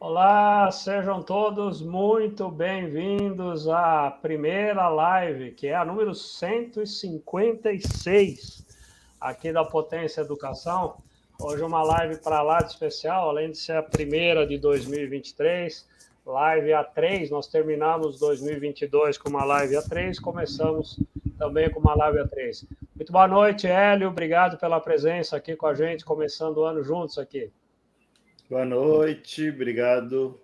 Olá, sejam todos muito bem-vindos à primeira live, que é a número 156 aqui da Potência Educação. Hoje uma live para lá de especial, além de ser a primeira de 2023, live A3, nós terminamos 2022 com uma live A3, começamos também com uma live A3. Muito boa noite, Hélio, obrigado pela presença aqui com a gente, começando o ano juntos aqui. Boa noite, obrigado.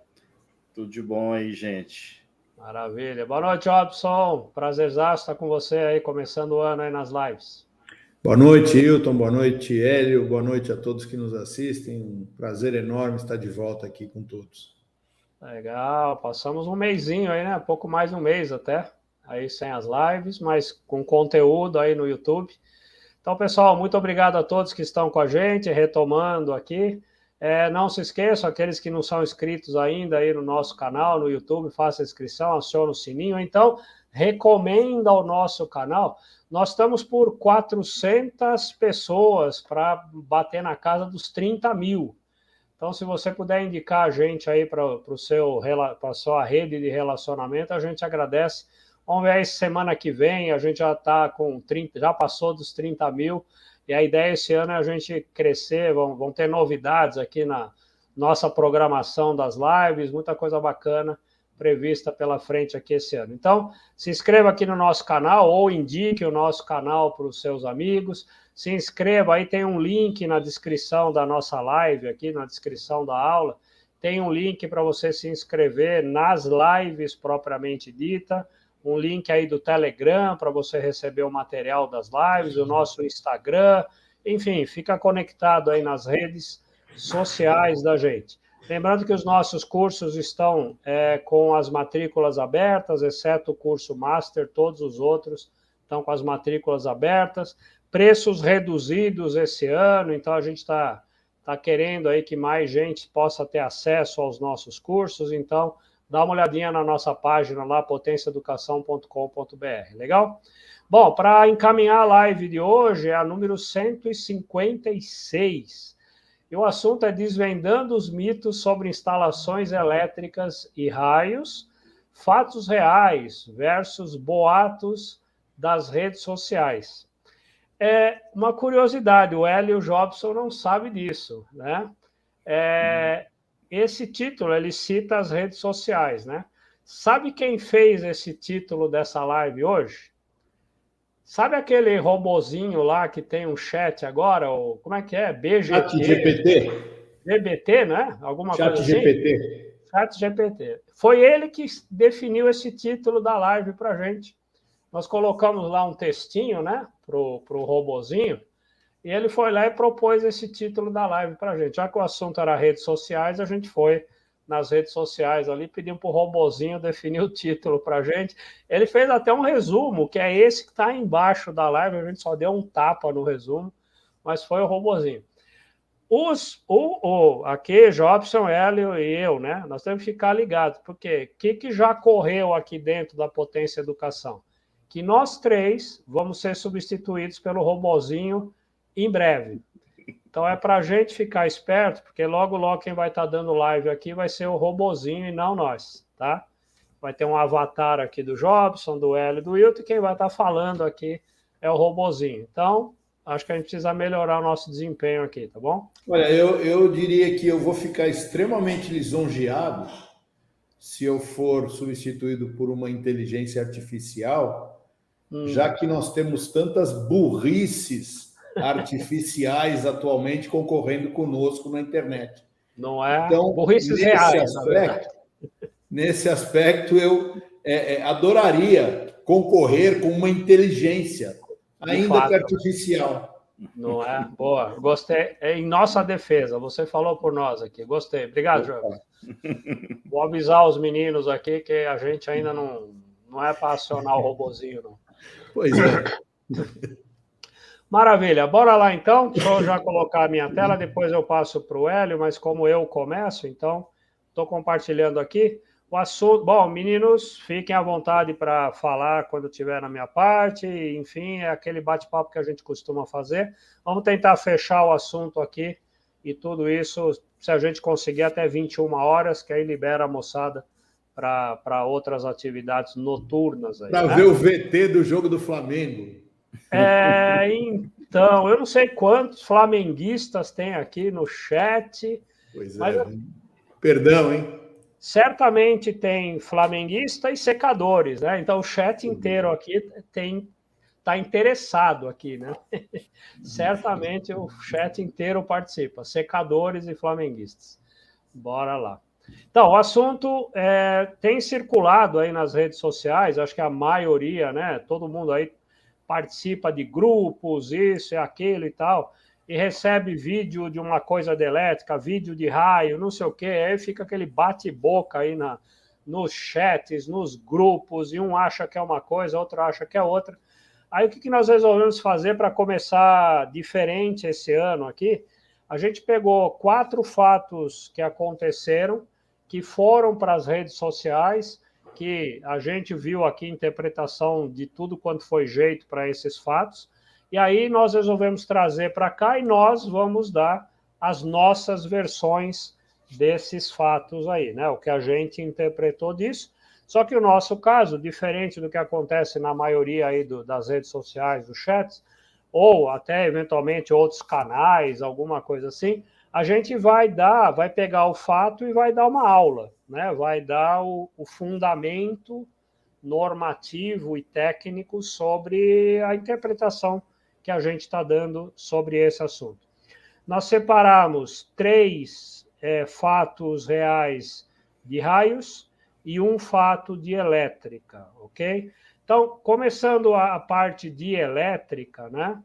Tudo de bom aí, gente. Maravilha. Boa noite, Robson. Prazerzaço estar com você aí, começando o ano aí nas lives. Boa noite, Hilton. Boa noite, Hélio. Boa noite a todos que nos assistem. Um prazer enorme estar de volta aqui com todos. Legal. Passamos um mesinho aí, né? Pouco mais de um mês até, aí sem as lives, mas com conteúdo aí no YouTube. Então, pessoal, muito obrigado a todos que estão com a gente, retomando aqui. Não se esqueçam, aqueles que não são inscritos ainda aí no nosso canal, no YouTube, faça a inscrição, aciona o sininho. Então, recomenda o nosso canal. Nós estamos por 400 pessoas para bater na casa dos 30 mil. Então, se você puder indicar a gente aí para a sua rede de relacionamento, a gente agradece. Vamos ver aí, semana que vem, a gente já está com 30, já passou dos 30 mil, e a ideia esse ano é a gente crescer, vão ter novidades aqui na nossa programação das lives, muita coisa bacana prevista pela frente aqui esse ano. Então, se inscreva aqui no nosso canal ou indique o nosso canal para os seus amigos. Se inscreva, aí tem um link na descrição da nossa live, aqui na descrição da aula, tem um link para você se inscrever nas lives propriamente dita, um link aí do Telegram para você receber o material das lives, o nosso Instagram, enfim, fica conectado aí nas redes sociais da gente. Lembrando que os nossos cursos estão com as matrículas abertas, exceto o curso Master, todos os outros estão com as matrículas abertas, preços reduzidos esse ano, então a gente está querendo aí que mais gente possa ter acesso aos nossos cursos, então dá uma olhadinha na nossa página lá, potenciaeducação.com.br, legal? Bom, para encaminhar a live de hoje, é a número 156, e o assunto é desvendando os mitos sobre instalações elétricas e raios, fatos reais versus boatos das redes sociais. É uma curiosidade, o Hélio Jobson não sabe disso, né? Esse título, ele cita as redes sociais, né? Sabe quem fez esse título dessa live hoje? Sabe aquele robozinho lá que tem um chat agora? Ou, como é que é? BGT? Chat GPT. BBT, né? Alguma Chat coisa assim? GPT. Chat GPT. Foi ele que definiu esse título da live para a gente. Nós colocamos lá um textinho, né? Pro robozinho. E ele foi lá e propôs esse título da live para a gente. Já que o assunto era redes sociais, a gente foi nas redes sociais ali, pedimos para o robozinho definir o título para a gente. Ele fez até um resumo, que é esse que está embaixo da live, a gente só deu um tapa no resumo, mas foi o robozinho. Aqui, Jobson, Hélio e eu, né? Nós temos que ficar ligados, porque o que já correu aqui dentro da Potência Educação? Que nós três vamos ser substituídos pelo robozinho em breve. Então é para a gente ficar esperto, porque logo, logo quem vai estar dando live aqui vai ser o robozinho e não nós, tá? Vai ter um avatar aqui do Jobson, do Hélio e do Wilton, e quem vai estar falando aqui é o robozinho. Então, acho que a gente precisa melhorar o nosso desempenho aqui, tá bom? Olha, eu diria que eu vou ficar extremamente lisonjeado se eu for substituído por uma inteligência artificial, já que nós temos tantas burrices artificiais atualmente concorrendo conosco na internet. Não é? Então, Burrices reais, na verdade. Nesse aspecto, eu adoraria concorrer com uma inteligência, ainda que artificial. Não é? Boa, gostei. É em nossa defesa, você falou por nós aqui. Gostei. Obrigado, João. Vou avisar os meninos aqui que a gente ainda não é para acionar o robozinho, não. Pois é. Maravilha, bora lá então. Deixa eu já colocar a minha tela, depois eu passo para o Hélio, mas como eu começo, então estou compartilhando aqui o assunto. Bom, meninos, fiquem à vontade para falar quando estiver na minha parte, enfim, é aquele bate-papo que a gente costuma fazer. Vamos tentar fechar o assunto aqui e tudo isso se a gente conseguir até 21 horas, que aí libera a moçada para outras atividades noturnas. Para ver o VT do jogo do Flamengo. Então, eu não sei quantos flamenguistas tem aqui no chat. Pois mas perdão, hein? Certamente tem flamenguista e secadores, né? Então o chat inteiro aqui está interessado aqui, né? Certamente o chat inteiro participa, secadores e flamenguistas. Bora lá. Então, o assunto tem circulado aí nas redes sociais, acho que a maioria, né? Todo mundo aí participa de grupos, isso e aquilo e tal, e recebe vídeo de uma coisa de elétrica, vídeo de raio, não sei o quê, aí fica aquele bate-boca aí nos chats, nos grupos, e um acha que é uma coisa, outro acha que é outra. Aí o que nós resolvemos fazer para começar diferente esse ano aqui? A gente pegou 4 fatos que aconteceram, que foram para as redes sociais, que a gente viu aqui interpretação de tudo quanto foi jeito para esses fatos, e aí nós resolvemos trazer para cá e nós vamos dar as nossas versões desses fatos aí, né? O que a gente interpretou disso. Só que o nosso caso, diferente do que acontece na maioria aí das redes sociais, dos chats, ou até eventualmente outros canais, alguma coisa assim, a gente vai pegar o fato e vai dar uma aula, né? Vai dar o fundamento normativo e técnico sobre a interpretação que a gente está dando sobre esse assunto. Nós separamos 3 fatos reais de raios e um fato de elétrica, ok? Então, começando a parte de elétrica, né?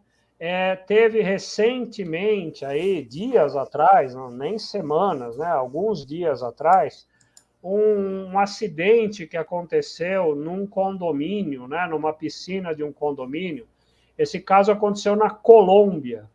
Teve recentemente, aí, dias atrás, não, nem semanas, né? Alguns dias atrás, um acidente que aconteceu num condomínio, né? Numa piscina de um condomínio. Esse caso aconteceu na Colômbia,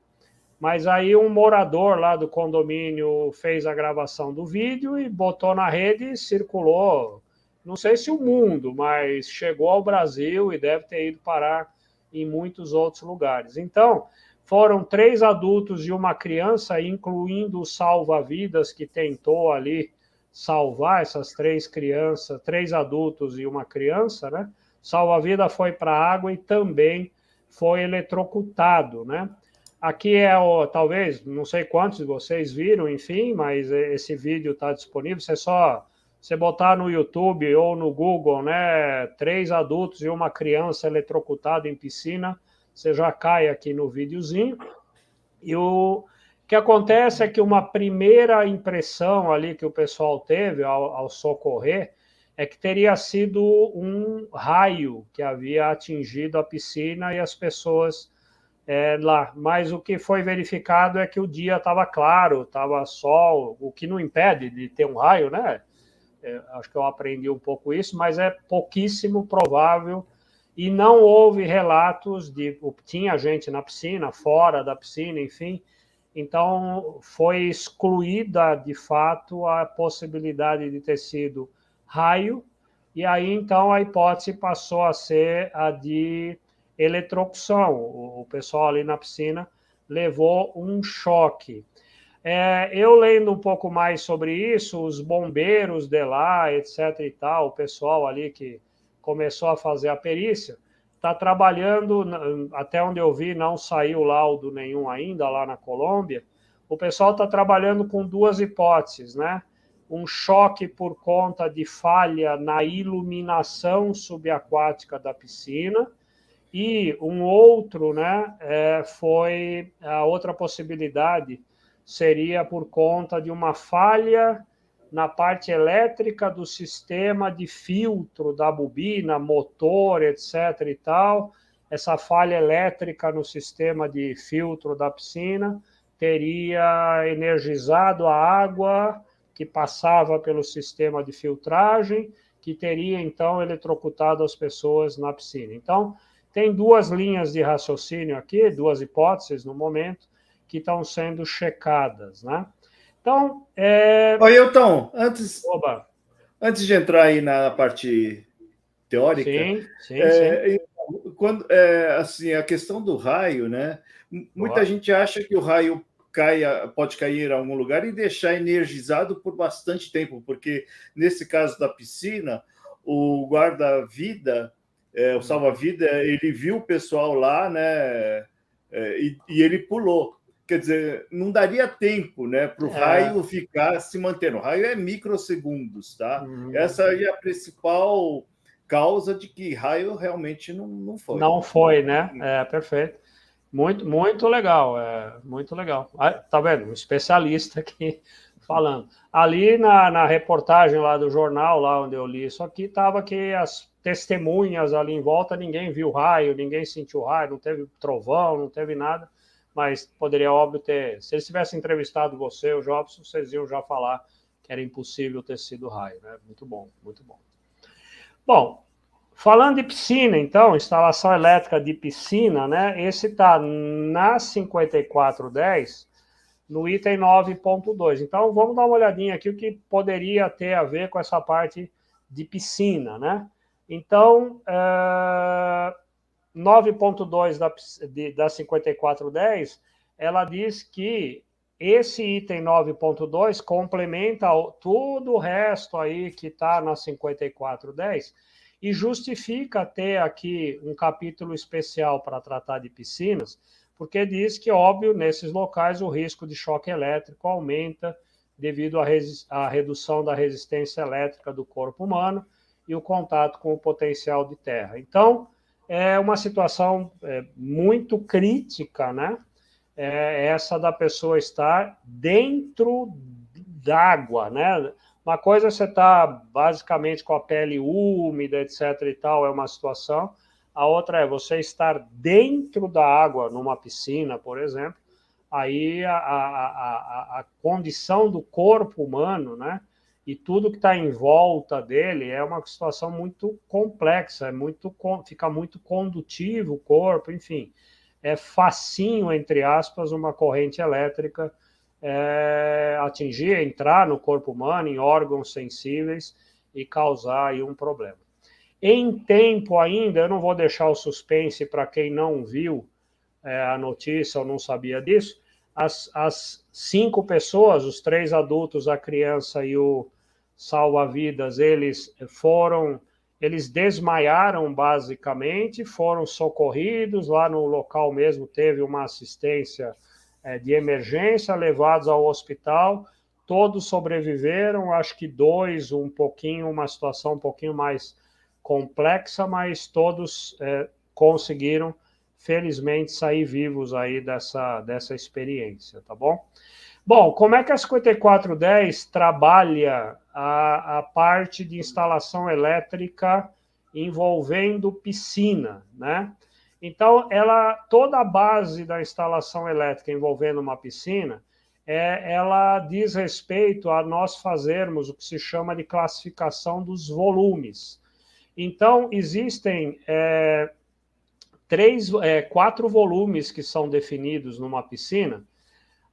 mas aí um morador lá do condomínio fez a gravação do vídeo e botou na rede e circulou, não sei se o mundo, mas chegou ao Brasil e deve ter ido parar em muitos outros lugares. Então, foram 3 adultos e uma criança, incluindo o salva-vidas que tentou ali salvar essas 3 crianças, 3 adultos e uma criança, né? Salva-vida foi para a água e também foi eletrocutado, né? Aqui talvez, não sei quantos de vocês viram, enfim, mas esse vídeo está disponível, você botar no YouTube ou no Google, né, 3 adultos e uma criança eletrocutada em piscina, você já cai aqui no videozinho. E o que acontece é que uma primeira impressão ali que o pessoal teve ao socorrer é que teria sido um raio que havia atingido a piscina e as pessoas lá. Mas o que foi verificado é que o dia estava claro, estava sol, o que não impede de ter um raio, né? Acho que eu aprendi um pouco isso, mas é pouquíssimo provável e não houve relatos tinha gente na piscina, fora da piscina, enfim. Então, foi excluída, de fato, a possibilidade de ter sido raio, e aí, então, a hipótese passou a ser a de eletrocução. O pessoal ali na piscina levou um choque. Eu lendo um pouco mais sobre isso, os bombeiros de lá, etc. e tal, o pessoal ali que começou a fazer a perícia, está trabalhando, até onde eu vi, não saiu laudo nenhum ainda lá na Colômbia, o pessoal está trabalhando com 2 hipóteses, né? Um choque por conta de falha na iluminação subaquática da piscina, e um outro, né, foi a outra possibilidade, seria por conta de uma falha na parte elétrica do sistema de filtro da bobina, motor, etc. e tal. Essa falha elétrica no sistema de filtro da piscina teria energizado a água que passava pelo sistema de filtragem, que teria, então, eletrocutado as pessoas na piscina. Então, tem 2 linhas de raciocínio aqui, 2 hipóteses no momento, que estão sendo checadas, né? Então, Oi, Elton, antes de entrar aí na parte teórica, sim. Quando, assim, a questão do raio, né? Muita gente acha que o raio pode cair em algum lugar e deixar energizado por bastante tempo, porque nesse caso da piscina, o guarda-vida, o salva-vida, ele viu o pessoal lá, né? E ele pulou. Quer dizer, não daria tempo, né, para o raio ficar se mantendo. O raio é microsegundos, tá? Essa aí é a principal causa de que raio realmente não foi. Não foi, né? Perfeito. Muito legal, muito legal. Tá vendo? Um especialista aqui falando. Ali na reportagem lá do jornal, lá onde eu li isso aqui, estava que as testemunhas ali em volta, ninguém viu raio, ninguém sentiu raio, não teve trovão, não teve nada, mas poderia, óbvio, ter... Se eles tivessem entrevistado você, o Jobson, vocês iam já falar que era impossível ter sido raio, né? Muito bom, muito bom. Bom, falando de piscina, então, instalação elétrica de piscina, né? Esse está na 5410, no item 9.2. Então, vamos dar uma olhadinha aqui o que poderia ter a ver com essa parte de piscina, né? Então, 9.2 da 5410, ela diz que esse item 9.2 complementa tudo o resto aí que está na 5410 e justifica ter aqui um capítulo especial para tratar de piscinas, porque diz que, óbvio, nesses locais o risco de choque elétrico aumenta devido à redução da resistência elétrica do corpo humano e o contato com o potencial de terra. Então, é uma situação muito crítica, né? Essa da pessoa estar dentro d'água, né? Uma coisa é você estar basicamente com a pele úmida, etc. e tal, é uma situação. A outra é você estar dentro da água, numa piscina, por exemplo. Aí a condição do corpo humano, né? E tudo que está em volta dele é uma situação muito complexa, fica muito condutivo o corpo, enfim. É facinho, entre aspas, uma corrente elétrica atingir, entrar no corpo humano, em órgãos sensíveis e causar aí um problema. Em tempo ainda, eu não vou deixar o suspense para quem não viu a notícia ou não sabia disso, as 5 pessoas, os 3 adultos, a criança e o salva-vidas, eles desmaiaram basicamente, foram socorridos, lá no local mesmo teve uma assistência de emergência, levados ao hospital, todos sobreviveram, acho que 2, uma situação um pouquinho mais complexa, mas todos conseguiram, felizmente, sair vivos aí dessa experiência, tá bom? Bom, como é que a 5410 trabalha a parte de instalação elétrica envolvendo piscina, né? Então, toda a base da instalação elétrica envolvendo uma piscina, ela diz respeito a nós fazermos o que se chama de classificação dos volumes. Então, existem 4 volumes que são definidos numa piscina.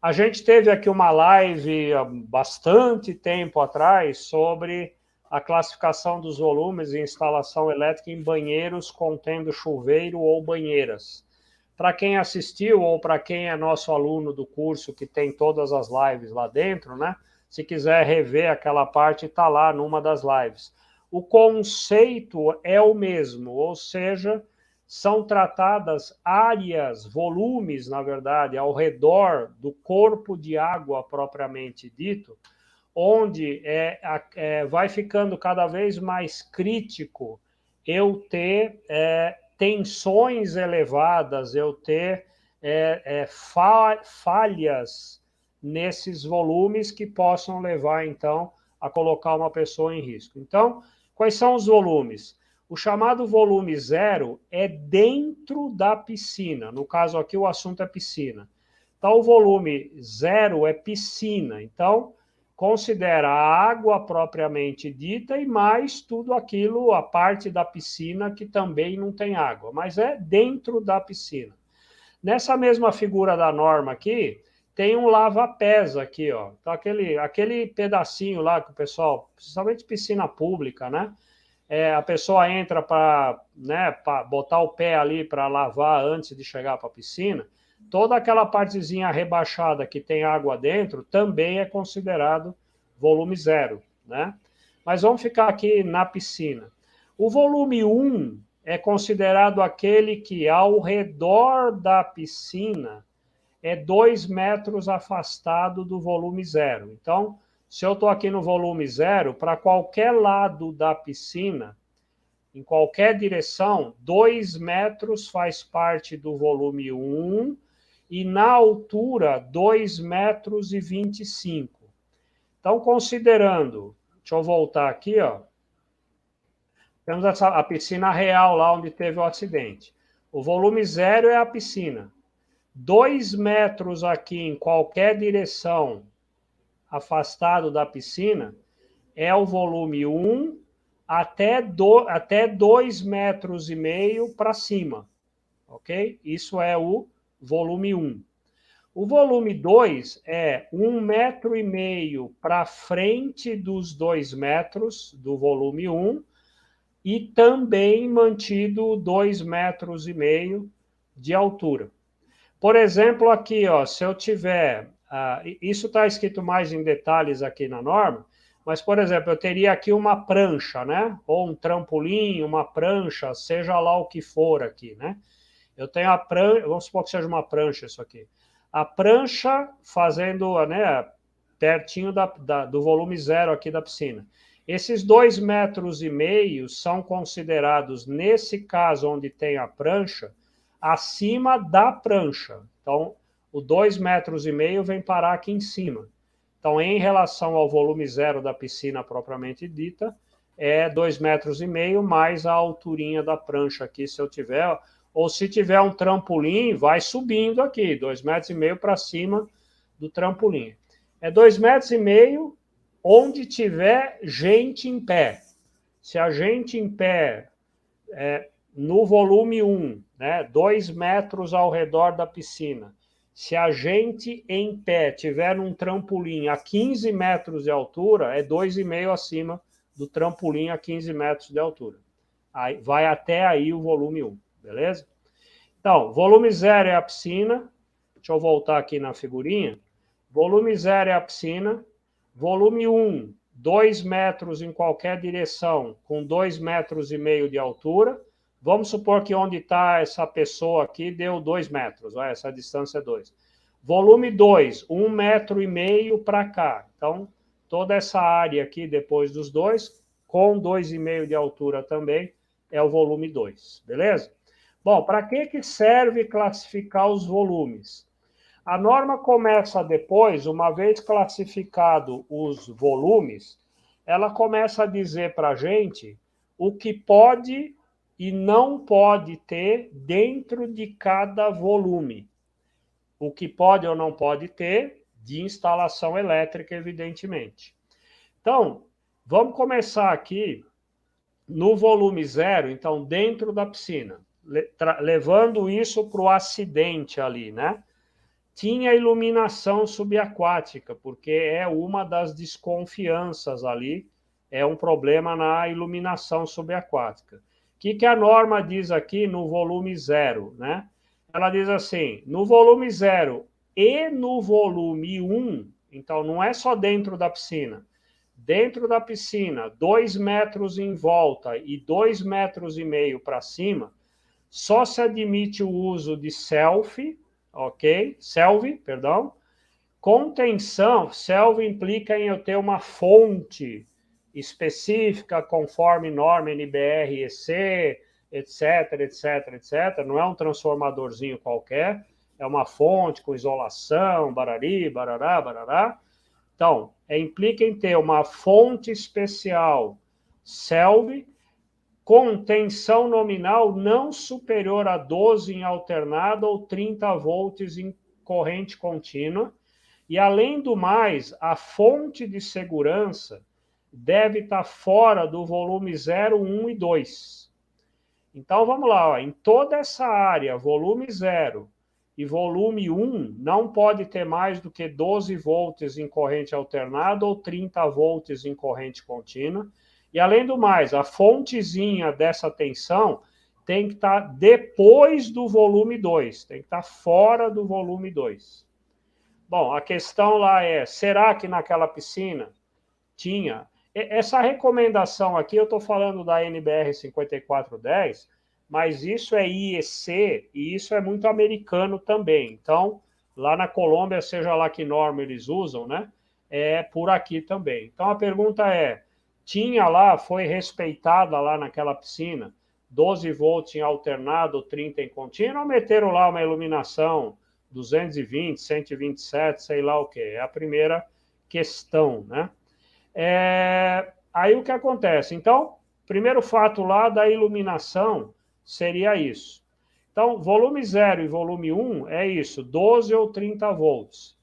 A gente teve aqui uma live há bastante tempo atrás sobre a classificação dos volumes e instalação elétrica em banheiros contendo chuveiro ou banheiras. Para quem assistiu ou para quem é nosso aluno do curso, que tem todas as lives lá dentro, né? Se quiser rever aquela parte, está lá numa das lives. O conceito é o mesmo, ou seja, são tratadas áreas, volumes, na verdade, ao redor do corpo de água propriamente dito, onde vai ficando cada vez mais crítico eu ter tensões elevadas, eu ter falhas nesses volumes que possam levar, então, a colocar uma pessoa em risco. Então, quais são os volumes? O chamado volume 0 é dentro da piscina. No caso aqui, o assunto é piscina. Então, o volume 0 é piscina. Então, considera a água propriamente dita e mais tudo aquilo, a parte da piscina que também não tem água, mas é dentro da piscina. Nessa mesma figura da norma aqui, tem um lava-pés aqui, ó. Então, aquele pedacinho lá que o pessoal, principalmente piscina pública, né? A pessoa entra para botar o pé ali para lavar antes de chegar para a piscina, toda aquela partezinha rebaixada que tem água dentro também é considerado volume zero, né? Mas vamos ficar aqui na piscina. O volume 1 é considerado aquele que ao redor da piscina é 2 metros afastado do volume zero. Então, se eu estou aqui no volume zero, para qualquer lado da piscina, em qualquer direção, 2 metros faz parte do volume 1 e na altura 2 metros e 25. Então, considerando, deixa eu voltar aqui, ó. Temos a piscina real lá onde teve o acidente. O volume zero é a piscina. 2 metros aqui em qualquer direção afastado da piscina é o volume 1 até 2 metros e meio para cima, ok? Isso é o volume 1. O volume 2 é 1,5 metro para frente dos 2 metros do volume 1 e também mantido 2,5 metros de altura. Por exemplo, aqui, ó, se eu tiver... isso está escrito mais em detalhes aqui na norma, mas, por exemplo, eu teria aqui uma prancha, né? Ou um trampolim, uma prancha, seja lá o que for aqui, né? Eu tenho a prancha, vamos supor que seja uma prancha isso aqui. A prancha fazendo, né, pertinho do volume zero aqui da piscina. Esses 2,5 metros são considerados, nesse caso onde tem a prancha, acima da prancha. Então, o 2,5 metros vem parar aqui em cima. Então, em relação ao volume zero da piscina propriamente dita, é 2,5 metros mais a alturinha da prancha aqui, se eu tiver. Ou se tiver um trampolim, vai subindo aqui, 2,5 metros para cima do trampolim. É 2,5 metros onde tiver gente em pé. Se a gente em pé, no volume 1, né, 2 metros ao redor da piscina, se a gente em pé tiver num trampolim a 15 metros de altura, é 2,5 acima do trampolim a 15 metros de altura. Aí, vai até aí o volume 1, beleza? Então, volume 0 é a piscina. Deixa eu voltar aqui na figurinha. Volume 0 é a piscina. Volume 1, 2 metros em qualquer direção, com 2,5 metros de altura. Vamos supor que onde está essa pessoa aqui deu 2 metros. Olha, essa distância é 2. Volume 2, 1,5 metro para cá. Então, toda essa área aqui, depois dos 2, com 2,5 de altura também, é o volume 2. Beleza? Bom, para que serve classificar os volumes? A norma começa depois, uma vez classificado os volumes, ela começa a dizer para a gente o que pode e não pode ter dentro de cada volume. O que pode ou não pode ter de instalação elétrica, evidentemente. Então, vamos começar aqui no volume 0, então, dentro da piscina, levando isso para o acidente ali, né? Tinha iluminação subaquática, porque é uma das desconfianças ali, é um problema na iluminação subaquática. O que a norma diz aqui no volume 0, né? Ela diz assim, no volume 0 e no volume 1, então não é só dentro da piscina. Dentro da piscina, 2 metros em volta e 2,5 metros para cima, só se admite o uso de selfie, ok? Selve, perdão. Contenção, selve implica em eu ter uma fonte específica, conforme norma NBR-EC, etc, etc, etc. Não é um transformadorzinho qualquer, é uma fonte com isolação, barari, barará, barará. Então, implica em ter uma fonte especial, selve, com tensão nominal não superior a 12 em alternada ou 30 volts em corrente contínua. E, além do mais, a fonte de segurança deve estar fora do volume 0, 1 e 2. Então, vamos lá. Ó, em toda essa área, volume 0 e volume 1, não pode ter mais do que 12 volts em corrente alternada ou 30 volts em corrente contínua. E, além do mais, a fontezinha dessa tensão tem que estar depois do volume 2, tem que estar fora do volume 2. Bom, a questão lá é, será que naquela piscina tinha... Essa recomendação aqui, eu estou falando da NBR 5410, mas isso é IEC e isso é muito americano também. Então, lá na Colômbia, seja lá que norma eles usam, né? É por aqui também. Então, a pergunta é, tinha lá, foi respeitada lá naquela piscina, 12 volts em alternado, 30 em contínuo, ou meteram lá uma iluminação 220, 127, sei lá o quê? É a primeira questão, né? Aí o que acontece? Então, primeiro fato lá da iluminação seria isso. Então, volume 0 e volume 1 é isso, 12 ou 30 volts.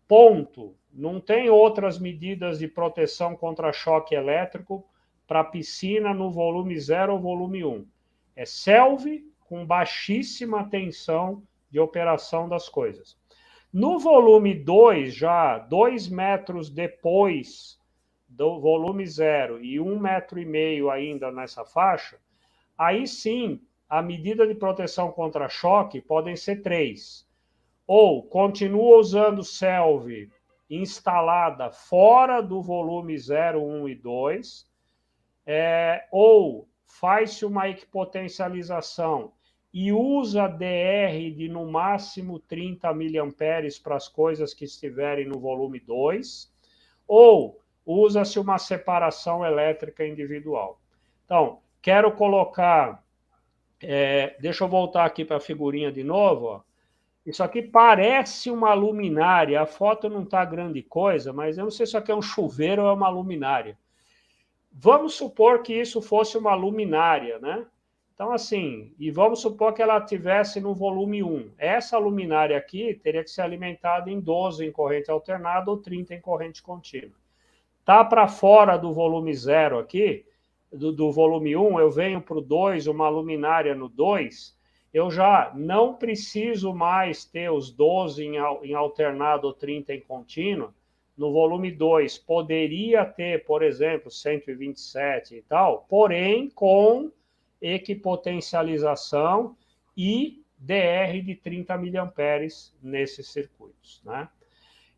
Ponto. Não tem outras medidas de proteção contra choque elétrico para piscina no volume 0 ou volume 1. É SELV com baixíssima tensão de operação das coisas. No volume 2, já 2 metros depois do volume 0 e 1,5 metro ainda nessa faixa, aí sim, a medida de proteção contra choque podem ser 3. Ou continua usando SELV instalada fora do volume 0, 1 e 2, ou faz-se uma equipotencialização e usa DR de no máximo 30 miliamperes para as coisas que estiverem no volume 2, ou usa-se uma separação elétrica individual. Então, quero colocar... deixa eu voltar aqui para a figurinha de novo. Ó. Isso aqui parece uma luminária. A foto não está grande coisa, mas eu não sei se isso aqui é um chuveiro ou é uma luminária. Vamos supor que isso fosse uma luminária, né? Então, assim, e vamos supor que ela estivesse no volume 1. Essa luminária aqui teria que ser alimentada em 12 em corrente alternada ou 30 em corrente contínua. Tá para fora do volume 0 aqui, do volume 1, eu venho para o 2, uma luminária no 2, eu já não preciso mais ter os 12 em alternado ou 30 em contínuo. No volume 2, poderia ter, por exemplo, 127 e tal, porém com equipotencialização e DR de 30 miliamperes nesses circuitos, né?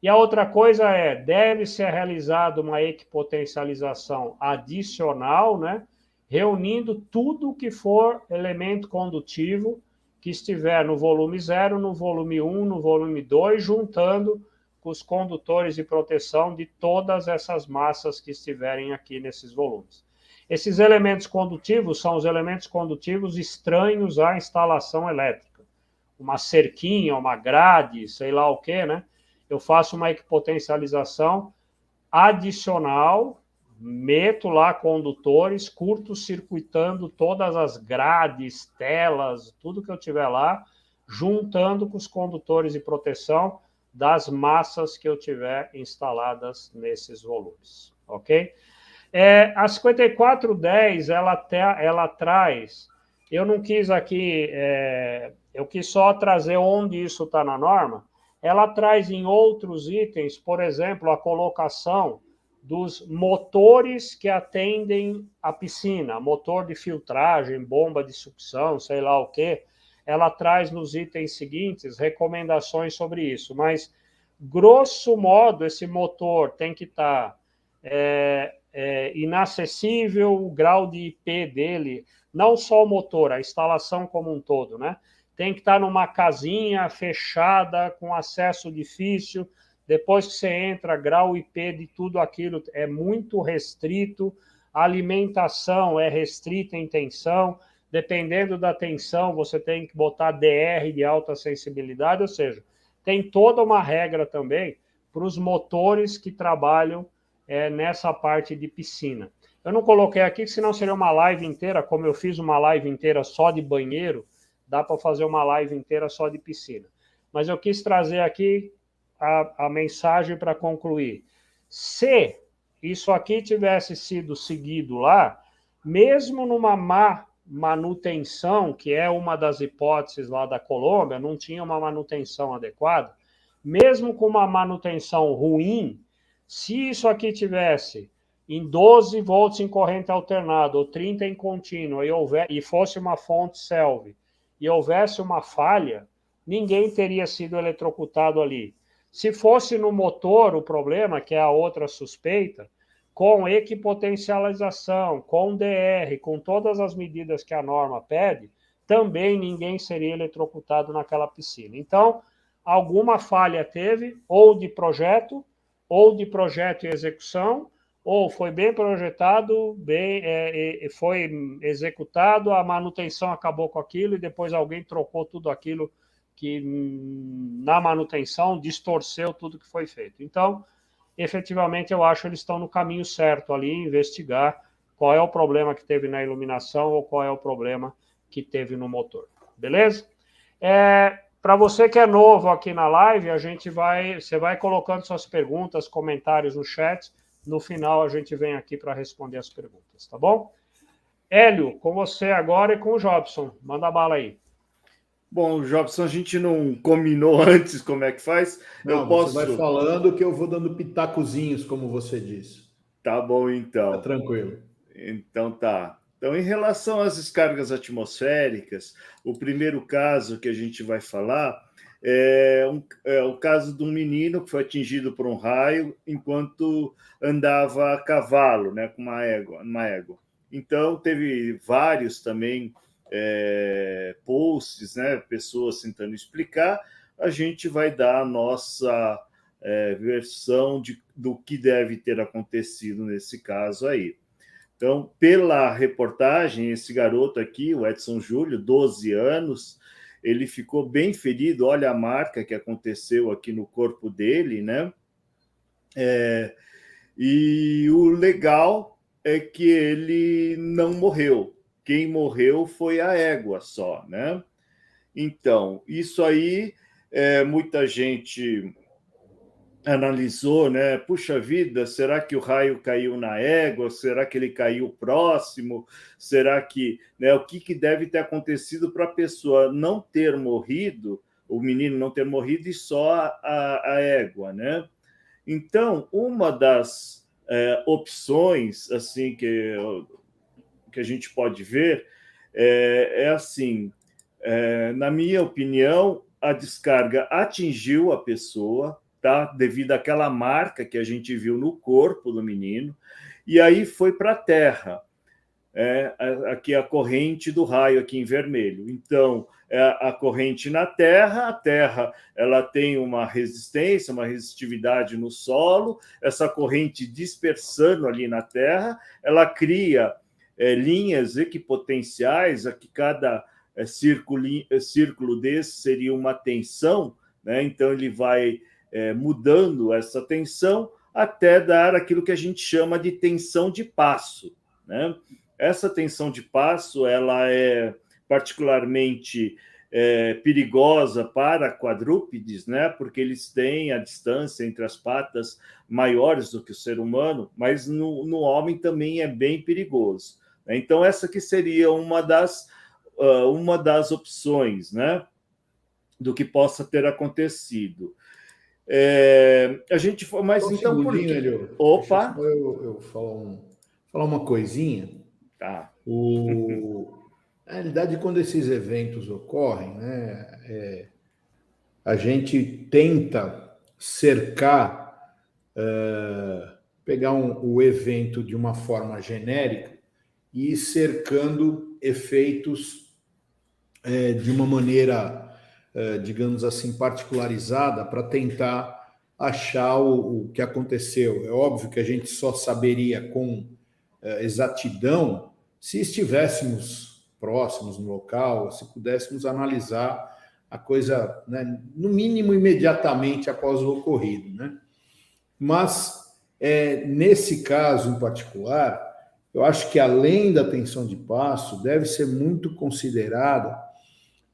E a outra coisa é, deve ser realizada uma equipotencialização adicional, né? Reunindo tudo que for elemento condutivo que estiver no volume 0, no volume 1, no volume 2, juntando com os condutores de proteção de todas essas massas que estiverem aqui nesses volumes. Esses elementos condutivos são os elementos condutivos estranhos à instalação elétrica. Uma cerquinha, uma grade, sei lá o quê, né? Eu faço uma equipotencialização adicional, meto lá condutores, curto-circuitando todas as grades, telas, tudo que eu tiver lá, juntando com os condutores de proteção das massas que eu tiver instaladas nesses volumes, ok? A 5410, ela traz... Eu não quis aqui... eu quis só trazer onde isso está na norma. Ela traz em outros itens, por exemplo, a colocação dos motores que atendem a piscina, motor de filtragem, bomba de sucção, sei lá o quê. Ela traz nos itens seguintes recomendações sobre isso, mas, grosso modo, esse motor tem que estar inacessível, o grau de IP dele, não só o motor, a instalação como um todo, né? Tem que estar numa casinha fechada, com acesso difícil. Depois que você entra, grau IP de tudo aquilo é muito restrito. A alimentação é restrita em tensão. Dependendo da tensão, você tem que botar DR de alta sensibilidade. Ou seja, tem toda uma regra também para os motores que trabalham nessa parte de piscina. Eu não coloquei aqui, senão seria uma live inteira, como eu fiz uma live inteira só de banheiro, dá para fazer uma live inteira só de piscina. Mas eu quis trazer aqui a mensagem para concluir. Se isso aqui tivesse sido seguido lá, mesmo numa má manutenção, que é uma das hipóteses lá da Colômbia, não tinha uma manutenção adequada, mesmo com uma manutenção ruim, se isso aqui tivesse em 12 volts em corrente alternada ou 30 em contínua e fosse uma fonte selve e houvesse uma falha, ninguém teria sido eletrocutado ali. Se fosse no motor o problema, que é a outra suspeita, com equipotencialização, com DR, com todas as medidas que a norma pede, também ninguém seria eletrocutado naquela piscina. Então, alguma falha teve, ou de projeto e execução, ou foi bem projetado, foi executado, a manutenção acabou com aquilo e depois alguém trocou tudo aquilo que na manutenção distorceu tudo que foi feito. Então, efetivamente, eu acho que eles estão no caminho certo ali, investigar qual é o problema que teve na iluminação ou qual é o problema que teve no motor. Beleza? Para você que é novo aqui na live, você vai colocando suas perguntas, comentários no chat. No final, a gente vem aqui para responder as perguntas, tá bom? Hélio, com você agora e com o Jobson. Manda bala aí. Bom, Jobson, a gente não combinou antes como é que faz. Não, você vai falando que eu vou dando pitacozinhos, como você disse. Tá bom, então. Tá tranquilo. Então tá. Então, em relação às descargas atmosféricas, o primeiro caso que a gente vai falar é o caso de um menino que foi atingido por um raio enquanto andava a cavalo, né, com uma égua. Então, teve vários também posts, né, pessoas tentando explicar. A gente vai dar a nossa versão do que deve ter acontecido nesse caso aí. Então, pela reportagem, esse garoto aqui, o Edson Júlio, 12 anos, ele ficou bem ferido. Olha a marca que aconteceu aqui no corpo dele, né? E o legal é que ele não morreu. Quem morreu foi a égua só, né? Então, isso aí, muita gente analisou, né? Puxa vida, será que o raio caiu na égua? Será que ele caiu próximo? Será que, né, o que deve ter acontecido para a pessoa não ter morrido, o menino não ter morrido e só a égua, né? Então, uma das opções assim que a gente pode ver assim, na minha opinião, a descarga atingiu a pessoa, tá? Devido àquela marca que a gente viu no corpo do menino, e aí foi para a terra. Aqui a corrente do raio aqui em vermelho. Então, a corrente na terra, a terra ela tem uma resistência, uma resistividade no solo, essa corrente dispersando ali na terra, ela cria linhas equipotenciais, aqui cada círculo desse seria uma tensão, né? Então ele vai mudando essa tensão até dar aquilo que a gente chama de tensão de passo, né? Essa tensão de passo ela é particularmente perigosa para quadrúpedes, né? Porque eles têm a distância entre as patas maiores do que o ser humano, mas no homem também é bem perigoso. Então, essa que seria uma das opções, né? Do que possa ter acontecido. A gente foi, mas Só então por quê? Hélio. Opa! Eu falar uma coisinha. Tá. Na realidade, quando esses eventos ocorrem, né, a gente tenta cercar, pegar o evento de uma forma genérica e ir cercando efeitos de uma maneira, digamos assim, particularizada para tentar achar o que aconteceu. É óbvio que a gente só saberia com exatidão se estivéssemos próximos no local, se pudéssemos analisar a coisa, né, no mínimo imediatamente após o ocorrido, né? Mas nesse caso em particular, eu acho que além da tensão de passo, deve ser muito considerada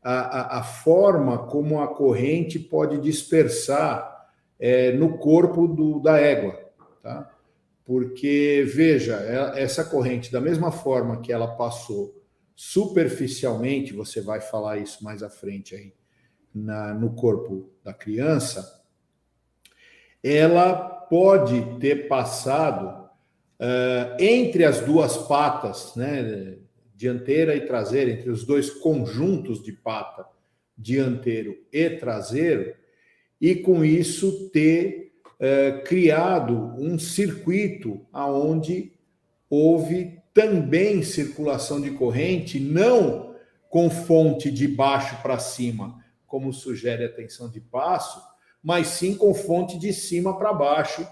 a forma como a corrente pode dispersar no corpo da égua, tá? Porque, veja, essa corrente, da mesma forma que ela passou superficialmente, você vai falar isso mais à frente aí, no corpo da criança, ela pode ter passado entre as duas patas, né, dianteira e traseira, entre os dois conjuntos de pata, dianteiro e traseiro, e com isso ter criado um circuito aonde houve também circulação de corrente, não com fonte de baixo para cima, como sugere a tensão de passo, mas sim com fonte de cima para baixo,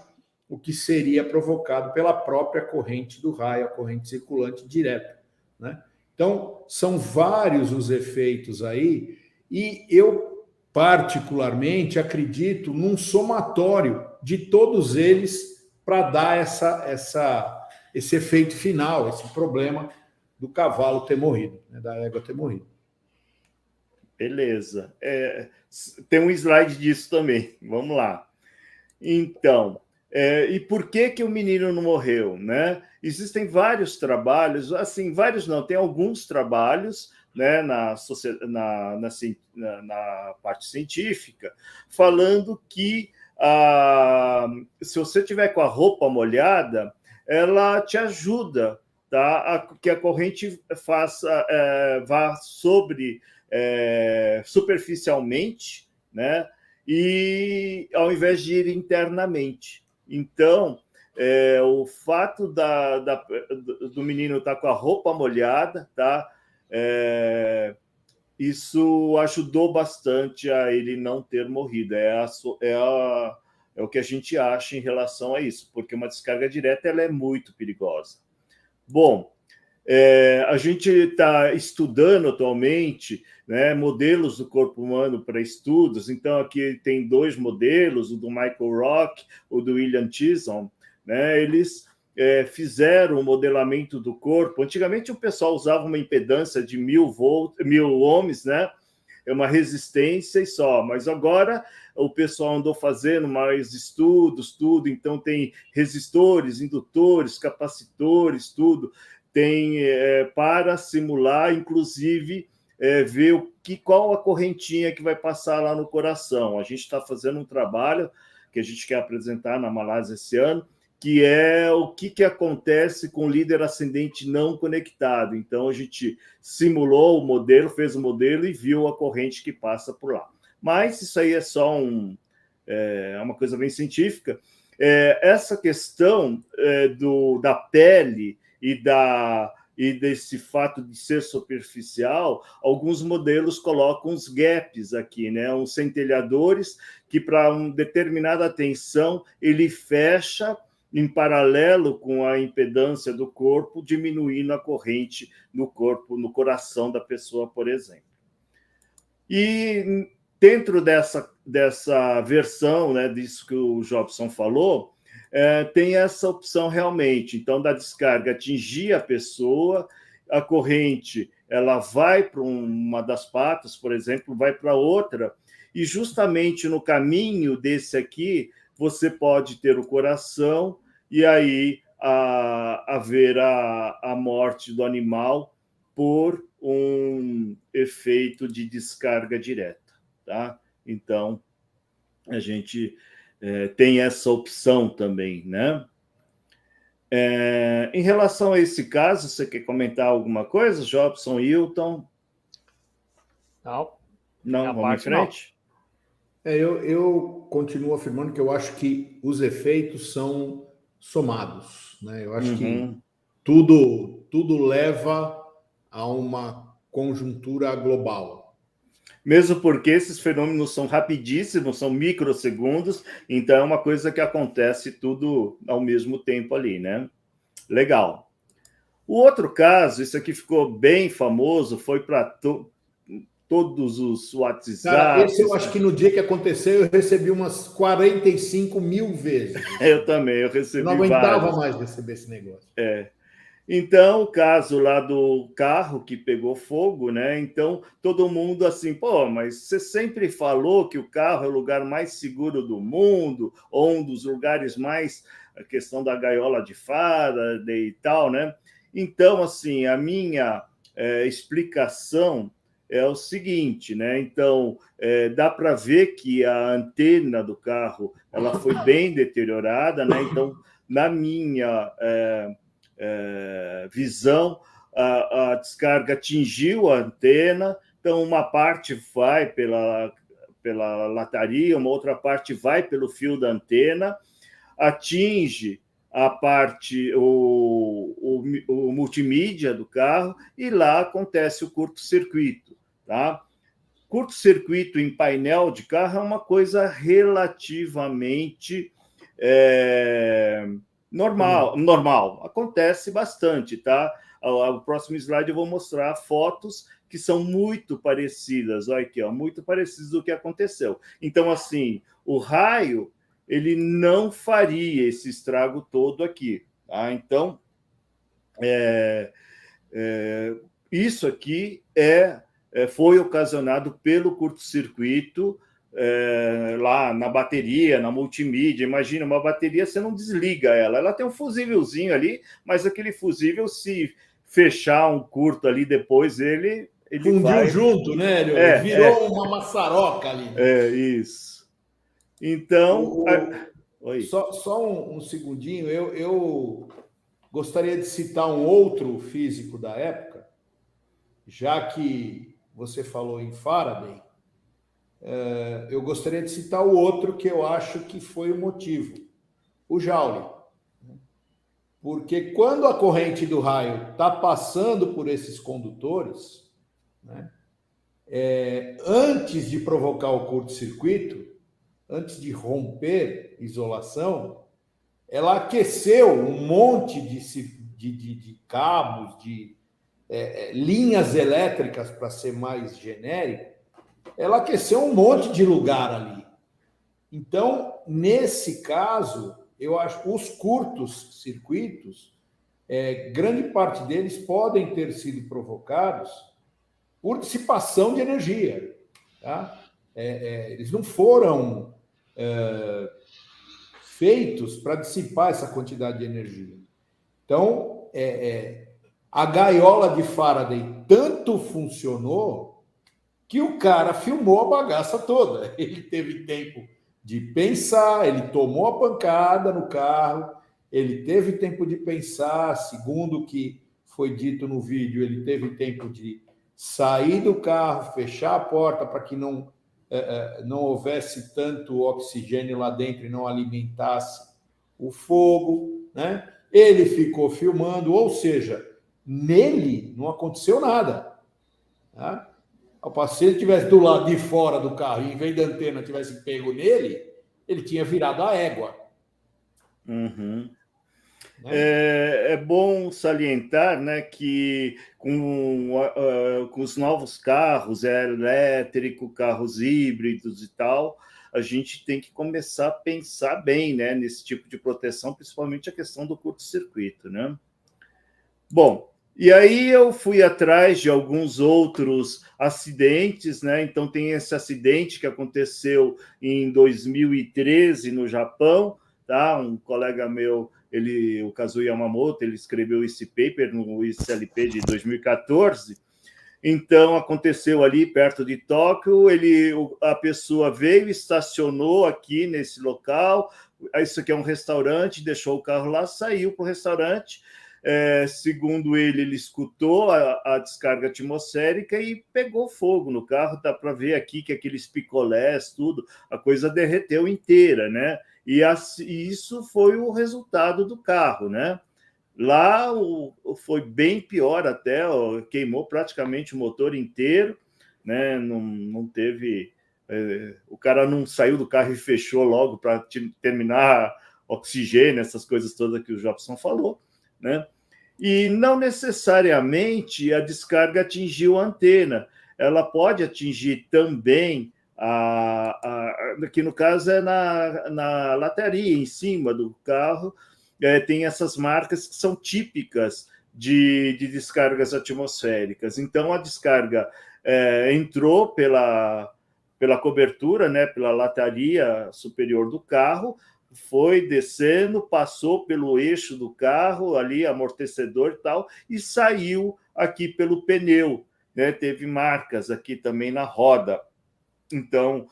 o que seria provocado pela própria corrente do raio, a corrente circulante direta, né? Então, são vários os efeitos aí, e eu particularmente acredito num somatório de todos eles para dar esse efeito final, esse problema do cavalo ter morrido, né, da égua ter morrido. Beleza. Tem um slide disso também. Vamos lá. Então, e por que o menino não morreu, né? Existem vários trabalhos, assim, vários não, tem alguns trabalhos, né, na parte científica, falando que se você tiver com a roupa molhada, ela te ajuda, tá? Que a corrente vá superficialmente, né? E ao invés de ir internamente. Então, o fato do menino estar com a roupa molhada, tá? Isso ajudou bastante a ele não ter morrido. É o que a gente acha em relação a isso, porque uma descarga direta ela é muito perigosa. Bom, a gente está estudando atualmente, né, modelos do corpo humano para estudos. Então, aqui tem 2 modelos, o do Michael Rock, o do William Chisholm, né? Eles fizeram o modelamento do corpo. Antigamente, o pessoal usava uma impedância de 1000 ohms, né? É uma resistência e só. Mas agora o pessoal andou fazendo mais estudos, tudo. Então, tem resistores, indutores, capacitores, tudo. Tem para simular, inclusive, ver qual a correntinha que vai passar lá no coração. A gente está fazendo um trabalho que a gente quer apresentar na Malásia esse ano, que é o que acontece com o líder ascendente não conectado. Então, a gente simulou o modelo, fez o modelo e viu a corrente que passa por lá. Mas isso aí é só uma coisa bem científica. Essa questão da pele e desse fato de ser superficial, alguns modelos colocam uns gaps aqui, né? Uns centelhadores que, para uma determinada tensão, ele fecha em paralelo com a impedância do corpo, diminuindo a corrente no corpo, no coração da pessoa, por exemplo. E dentro dessa versão, né, disso que o Jobson falou, tem essa opção realmente, então, da descarga atingir a pessoa, a corrente ela vai para uma das patas, por exemplo, vai para outra, e justamente no caminho desse aqui, você pode ter o coração, e aí haver a morte do animal por um efeito de descarga direta, tá? Então, a gente tem essa opção também, né? Em relação a esse caso, você quer comentar alguma coisa, Jobson, Hilton? Não, vamos em frente? Eu continuo afirmando que eu acho que os efeitos são somados, né? Eu acho que tudo leva a uma conjuntura global. Mesmo porque esses fenômenos são rapidíssimos, são microsegundos, então é uma coisa que acontece tudo ao mesmo tempo ali, né? Legal. O outro caso, isso aqui ficou bem famoso, foi para todos os WhatsApp. Cara, esse eu acho que no dia que aconteceu eu recebi umas 45 mil vezes. Eu também, eu recebi vários. Eu não aguentava mais receber esse negócio. Então, o caso lá do carro que pegou fogo, né? Então, todo mundo assim, pô, mas você sempre falou que o carro é o lugar mais seguro do mundo, ou um dos lugares mais, a questão da gaiola de Faraday e tal, né? Então, assim, a minha explicação é o seguinte, né? Então, dá para ver que a antena do carro ela foi bem deteriorada, né? Então, na minha visão, a descarga atingiu a antena, então uma parte vai pela lataria, uma outra parte vai pelo fio da antena, atinge a parte, o multimídia do carro, e lá acontece o curto-circuito. Tá? Curto-circuito em painel de carro é uma coisa relativamente normal. Acontece bastante, tá? O próximo slide eu vou mostrar fotos que são muito parecidas, olha aqui, ó, muito parecidas do que aconteceu. Então, assim, o raio ele não faria esse estrago todo aqui, tá? Então, isso aqui foi ocasionado pelo curto-circuito lá na bateria, na multimídia. Imagina, uma bateria, você não desliga ela tem um fusívelzinho ali, mas aquele fusível, se fechar um curto ali depois, ele fundiu vai... junto, né, Hélio? Virou uma maçaroca ali. Né? Isso. Então... Oi. Só um segundinho, eu gostaria de citar um outro físico da época, já que você falou em Faraday, eu gostaria de citar o outro que eu acho que foi o motivo, o Joule. Porque quando a corrente do raio está passando por esses condutores, né, antes de provocar o curto-circuito, antes de romper isolação, ela aqueceu um monte de cabos, de linhas elétricas, para ser mais genérico, ela aqueceu um monte de lugar ali. Então, nesse caso, eu acho que os curtos circuitos, grande parte deles podem ter sido provocados por dissipação de energia. Tá? Eles não foram feitos para dissipar essa quantidade de energia. Então, a gaiola de Faraday tanto funcionou que o cara filmou a bagaça toda. Ele teve tempo de pensar, ele tomou a pancada no carro, ele teve tempo de pensar, segundo o que foi dito no vídeo, ele teve tempo de sair do carro, fechar a porta para que não houvesse tanto oxigênio lá dentro e não alimentasse o fogo, né? Ele ficou filmando, ou seja, nele não aconteceu nada. Tá? Se ele estivesse do lado de fora do carro e em vez da antena tivesse pego nele, ele tinha virado a égua. Uhum. É bom salientar, né, que com os novos carros elétricos, carros híbridos e tal, a gente tem que começar a pensar bem, né, nesse tipo de proteção, principalmente a questão do curto-circuito, né? Bom, e aí eu fui atrás de alguns outros acidentes, né? Então tem esse acidente que aconteceu em 2013 no Japão, tá? Um colega meu, o Kazuo Yamamoto, ele escreveu esse paper no ICLP de 2014. Então aconteceu ali perto de Tóquio, a pessoa veio, estacionou aqui nesse local. Isso aqui é um restaurante, deixou o carro lá, saiu para o restaurante. Segundo ele escutou a descarga atmosférica e pegou fogo no carro. Dá para ver aqui que aqueles picolés, tudo, a coisa derreteu inteira, né? E isso foi o resultado do carro, né? Lá foi bem pior até, queimou praticamente o motor inteiro, né? Não teve... o cara não saiu do carro e fechou logo para terminar oxigênio, essas coisas todas que o Jobson falou, né? E não necessariamente a descarga atingiu a antena, ela pode atingir também que no caso é na lataria, em cima do carro, tem essas marcas que são típicas de descargas atmosféricas. Então a descarga entrou pela cobertura, né, pela lataria superior do carro, foi descendo, passou pelo eixo do carro, ali, amortecedor e tal, e saiu aqui pelo pneu, né? Teve marcas aqui também na roda. Então,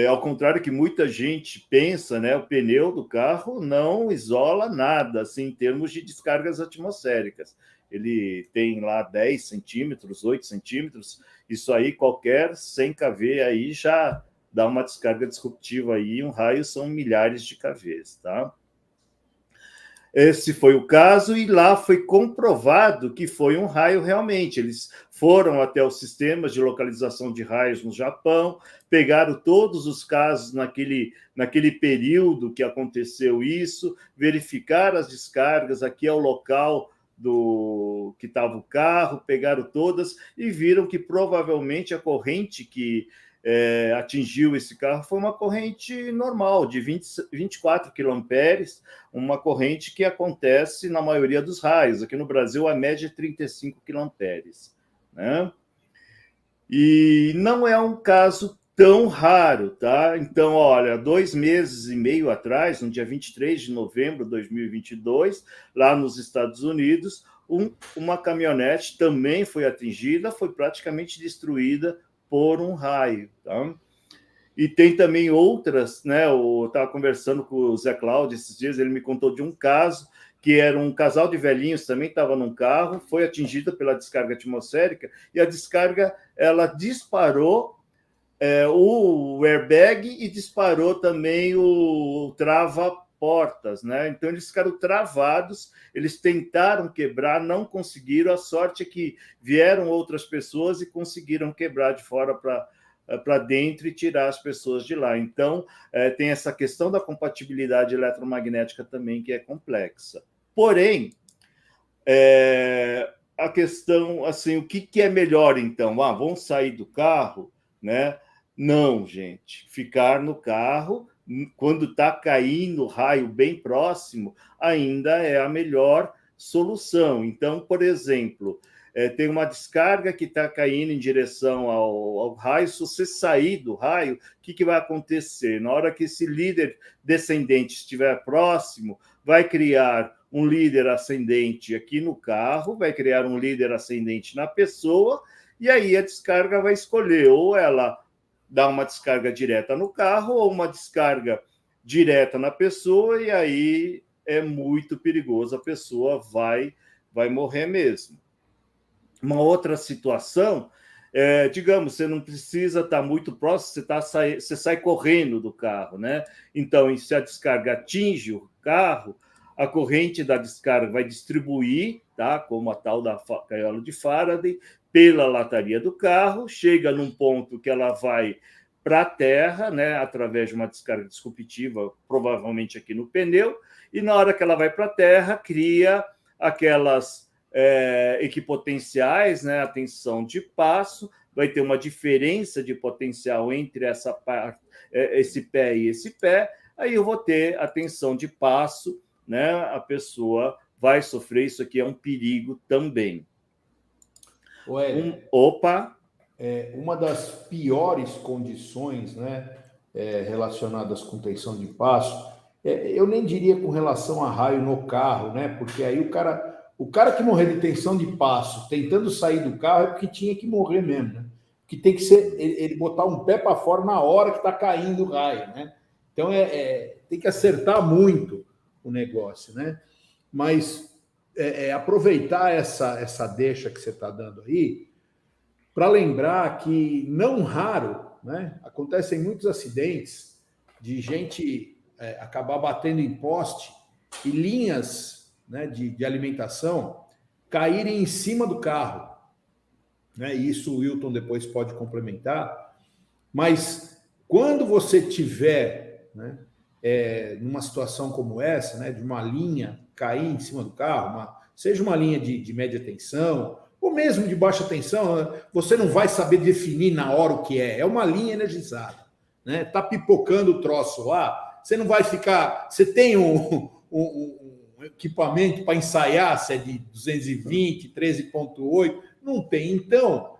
Ao contrário que muita gente pensa, né, o pneu do carro não isola nada, assim, em termos de descargas atmosféricas. Ele tem lá 10 centímetros, 8 centímetros, isso aí qualquer 100 kV aí já dá uma descarga disruptiva aí, um raio são milhares de kVs, tá? Esse foi o caso, e lá foi comprovado que foi um raio realmente. Eles foram até os sistemas de localização de raios no Japão, pegaram todos os casos naquele período que aconteceu isso, verificaram as descargas, aqui é o local do que estava o carro, pegaram todas e viram que provavelmente a corrente que atingiu esse carro foi uma corrente normal, de 24 quilomperes, uma corrente que acontece na maioria dos raios. Aqui no Brasil, a média é 35 quilomperes, né? E não é um caso tão raro, tá? Então, olha, 2 meses e meio atrás, no dia 23 de novembro de 2022, lá nos Estados Unidos, uma caminhonete também foi atingida, foi praticamente destruída por um raio, tá? E tem também outras, né? Eu estava conversando com o Zé Cláudio esses dias, ele me contou de um caso que era um casal de velhinhos, também estava num carro, foi atingida pela descarga atmosférica, e a descarga, ela disparou o airbag e disparou também o trava-portas, né? Então, eles ficaram travados, eles tentaram quebrar, não conseguiram, a sorte é que vieram outras pessoas e conseguiram quebrar de fora para dentro e tirar as pessoas de lá. Então, tem essa questão da compatibilidade eletromagnética também, que é complexa. Porém, a questão, assim, o que é melhor, então? Vamos sair do carro, né? Não, gente. Ficar no carro, quando está caindo raio bem próximo, ainda é a melhor solução. Então, por exemplo, tem uma descarga que está caindo em direção ao raio. Se você sair do raio, o que vai acontecer? Na hora que esse líder descendente estiver próximo, vai criar um líder ascendente aqui no carro, vai criar um líder ascendente na pessoa, e aí a descarga vai escolher, ou ela dá uma descarga direta no carro, ou uma descarga direta na pessoa, e aí é muito perigoso, a pessoa vai morrer mesmo. Uma outra situação, digamos, você não precisa estar muito próximo, você sai correndo do carro, né? Então, se a descarga atinge o carro, a corrente da descarga vai distribuir, tá? Como a tal da gaiola de Faraday, pela lataria do carro, chega num ponto que ela vai para a terra, né? Através de uma descarga disruptiva, provavelmente aqui no pneu, e na hora que ela vai para a terra, cria aquelas equipotenciais, né? A tensão de passo, vai ter uma diferença de potencial entre essa parte, esse pé e esse pé, aí eu vou ter a tensão de passo, né? A pessoa vai sofrer, isso aqui é um perigo também. Uma das piores condições, né, relacionadas com tensão de passo, eu nem diria com relação a raio no carro, né? Porque aí o cara que morrer de tensão de passo tentando sair do carro é porque tinha que morrer mesmo, né? Que tem que ser ele botar um pé para fora na hora que está caindo o raio, né? Então tem que acertar muito o negócio, né? Mas aproveitar essa deixa que você está dando aí para lembrar que não raro, né? Acontecem muitos acidentes de gente acabar batendo em poste e linhas, né, de alimentação caírem em cima do carro, né? Isso o Wilton depois pode complementar. Mas quando você tiver, né, numa situação como essa, né, de uma linha cair em cima do carro, seja uma linha de média tensão ou mesmo de baixa tensão, você não vai saber definir na hora o que é uma linha energizada, né? Tá pipocando o troço lá, você não vai ficar... Você tem um equipamento para ensaiar se é de 220, 13.8, não tem. Então,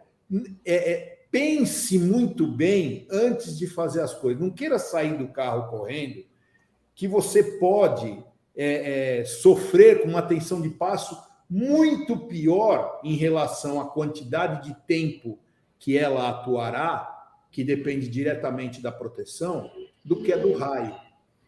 pense muito bem antes de fazer as coisas. Não queira sair do carro correndo, que você pode sofrer com uma tensão de passo muito pior em relação à quantidade de tempo que ela atuará, que depende diretamente da proteção, do que a do raio,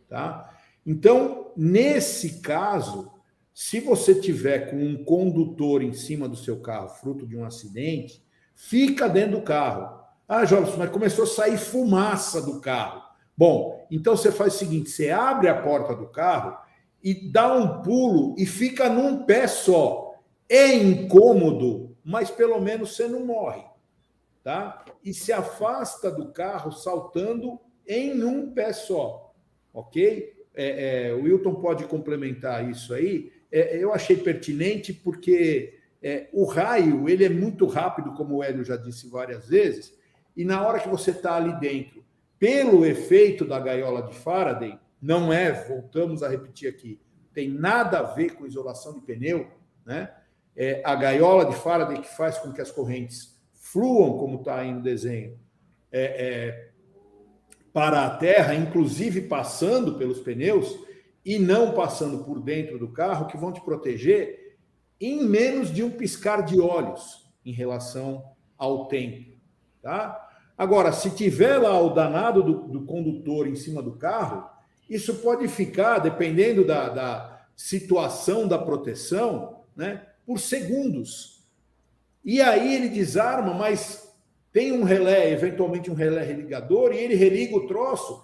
tá? Então, nesse caso, se você tiver com um condutor em cima do seu carro, fruto de um acidente, fica dentro do carro. Ah, Jobson, mas começou a sair fumaça do carro. Bom, então você faz o seguinte, você abre a porta do carro e dá um pulo e fica num pé só. É incômodo, mas pelo menos você não morre, tá? E se afasta do carro saltando em um pé só, ok? O Wilton pode complementar isso aí. Eu achei pertinente porque o raio ele é muito rápido, como o Hélio já disse várias vezes, e na hora que você está ali dentro, pelo efeito da gaiola de Faraday, não voltamos a repetir aqui, tem nada a ver com isolação de pneu, né? A gaiola de Faraday que faz com que as correntes fluam, como está aí no desenho, para a terra, inclusive passando pelos pneus e não passando por dentro do carro, que vão te proteger em menos de um piscar de olhos em relação ao tempo, tá? Agora, se tiver lá o danado do condutor em cima do carro, isso pode ficar, dependendo da situação da proteção, né, por segundos. E aí ele desarma, mas tem um relé, eventualmente um relé religador, e ele religa o troço,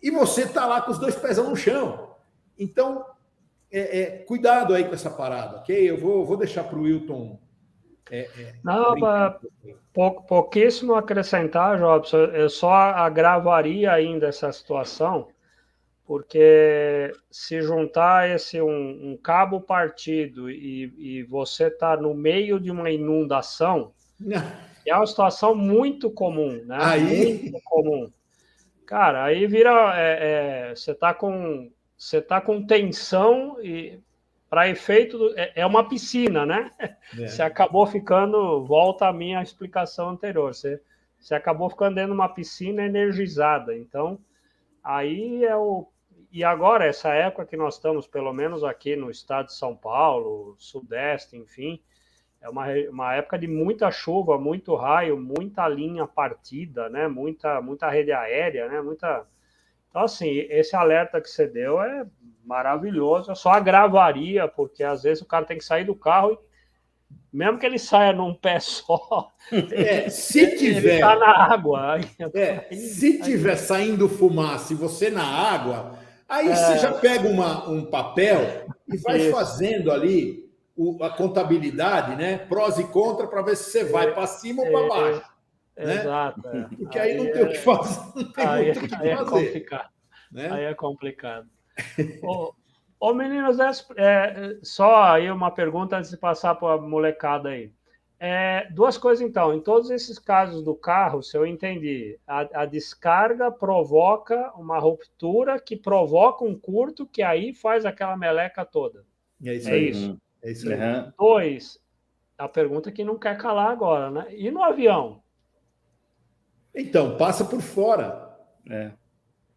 e você está lá com os dois pés no chão. Então, cuidado aí com essa parada, ok? Eu vou deixar para o Wilton. Não, pouquíssimo acrescentar, Jobson. Eu só agravaria ainda essa situação, porque se juntar um cabo partido e você está no meio de uma inundação, é uma situação muito comum, né? Aí... Muito comum. Cara, aí vira... você está com tensão e para efeito... É uma piscina, né? Você acabou ficando... Volta à minha explicação anterior. Você acabou ficando dentro de uma piscina energizada. Então, aí E agora, essa época que nós estamos, pelo menos aqui no estado de São Paulo, Sudeste, enfim, é uma época de muita chuva, muito raio, muita linha partida, né? Muita rede aérea, né? Então, assim, esse alerta que você deu é maravilhoso. Eu só agravaria, porque às vezes o cara tem que sair do carro e, mesmo que ele saia num pé só, se tiver... ele tá na água. Se tiver saindo fumaça e você na água, aí você já pega um papel e vai fazendo ali a contabilidade, né? Prós e contras, para ver se você vai para cima ou para baixo. Né? Exato. Porque aí não tem o que fazer, não tem muito o que fazer. É complicado. Né? Aí é complicado. Meninos, só aí uma pergunta antes de passar para a molecada aí. Duas coisas, então. Em todos esses casos do carro, se eu entendi, a descarga provoca uma ruptura que provoca um curto que aí faz aquela meleca toda. É isso aí. É isso aí. Dois, a pergunta que não quer calar agora, né? E no avião? Então, passa por fora.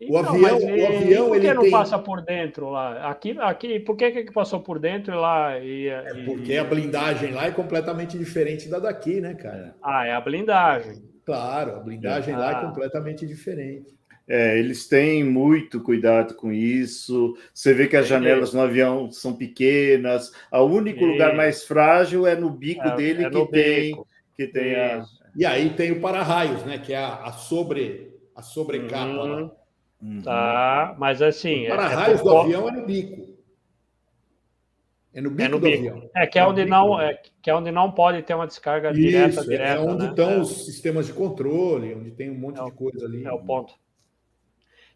Então, o avião por que ele não tem... passa por dentro lá? Aqui, por que passou por dentro e lá? Porque a blindagem lá é completamente diferente da daqui, né, cara? É a blindagem. Claro, a blindagem lá é completamente diferente. Eles têm muito cuidado com isso. Você vê que as janelas no avião são pequenas. O único lugar mais frágil é no bico dele que tem a... E aí tem o para-raios, né? Que é a sobrecapa lá. Tá, mas assim... O para-raios do avião é no bico. É no bico do avião. Que é onde não pode ter uma descarga direta. É onde estão os sistemas de controle, onde tem um monte de coisa ali. É o ponto.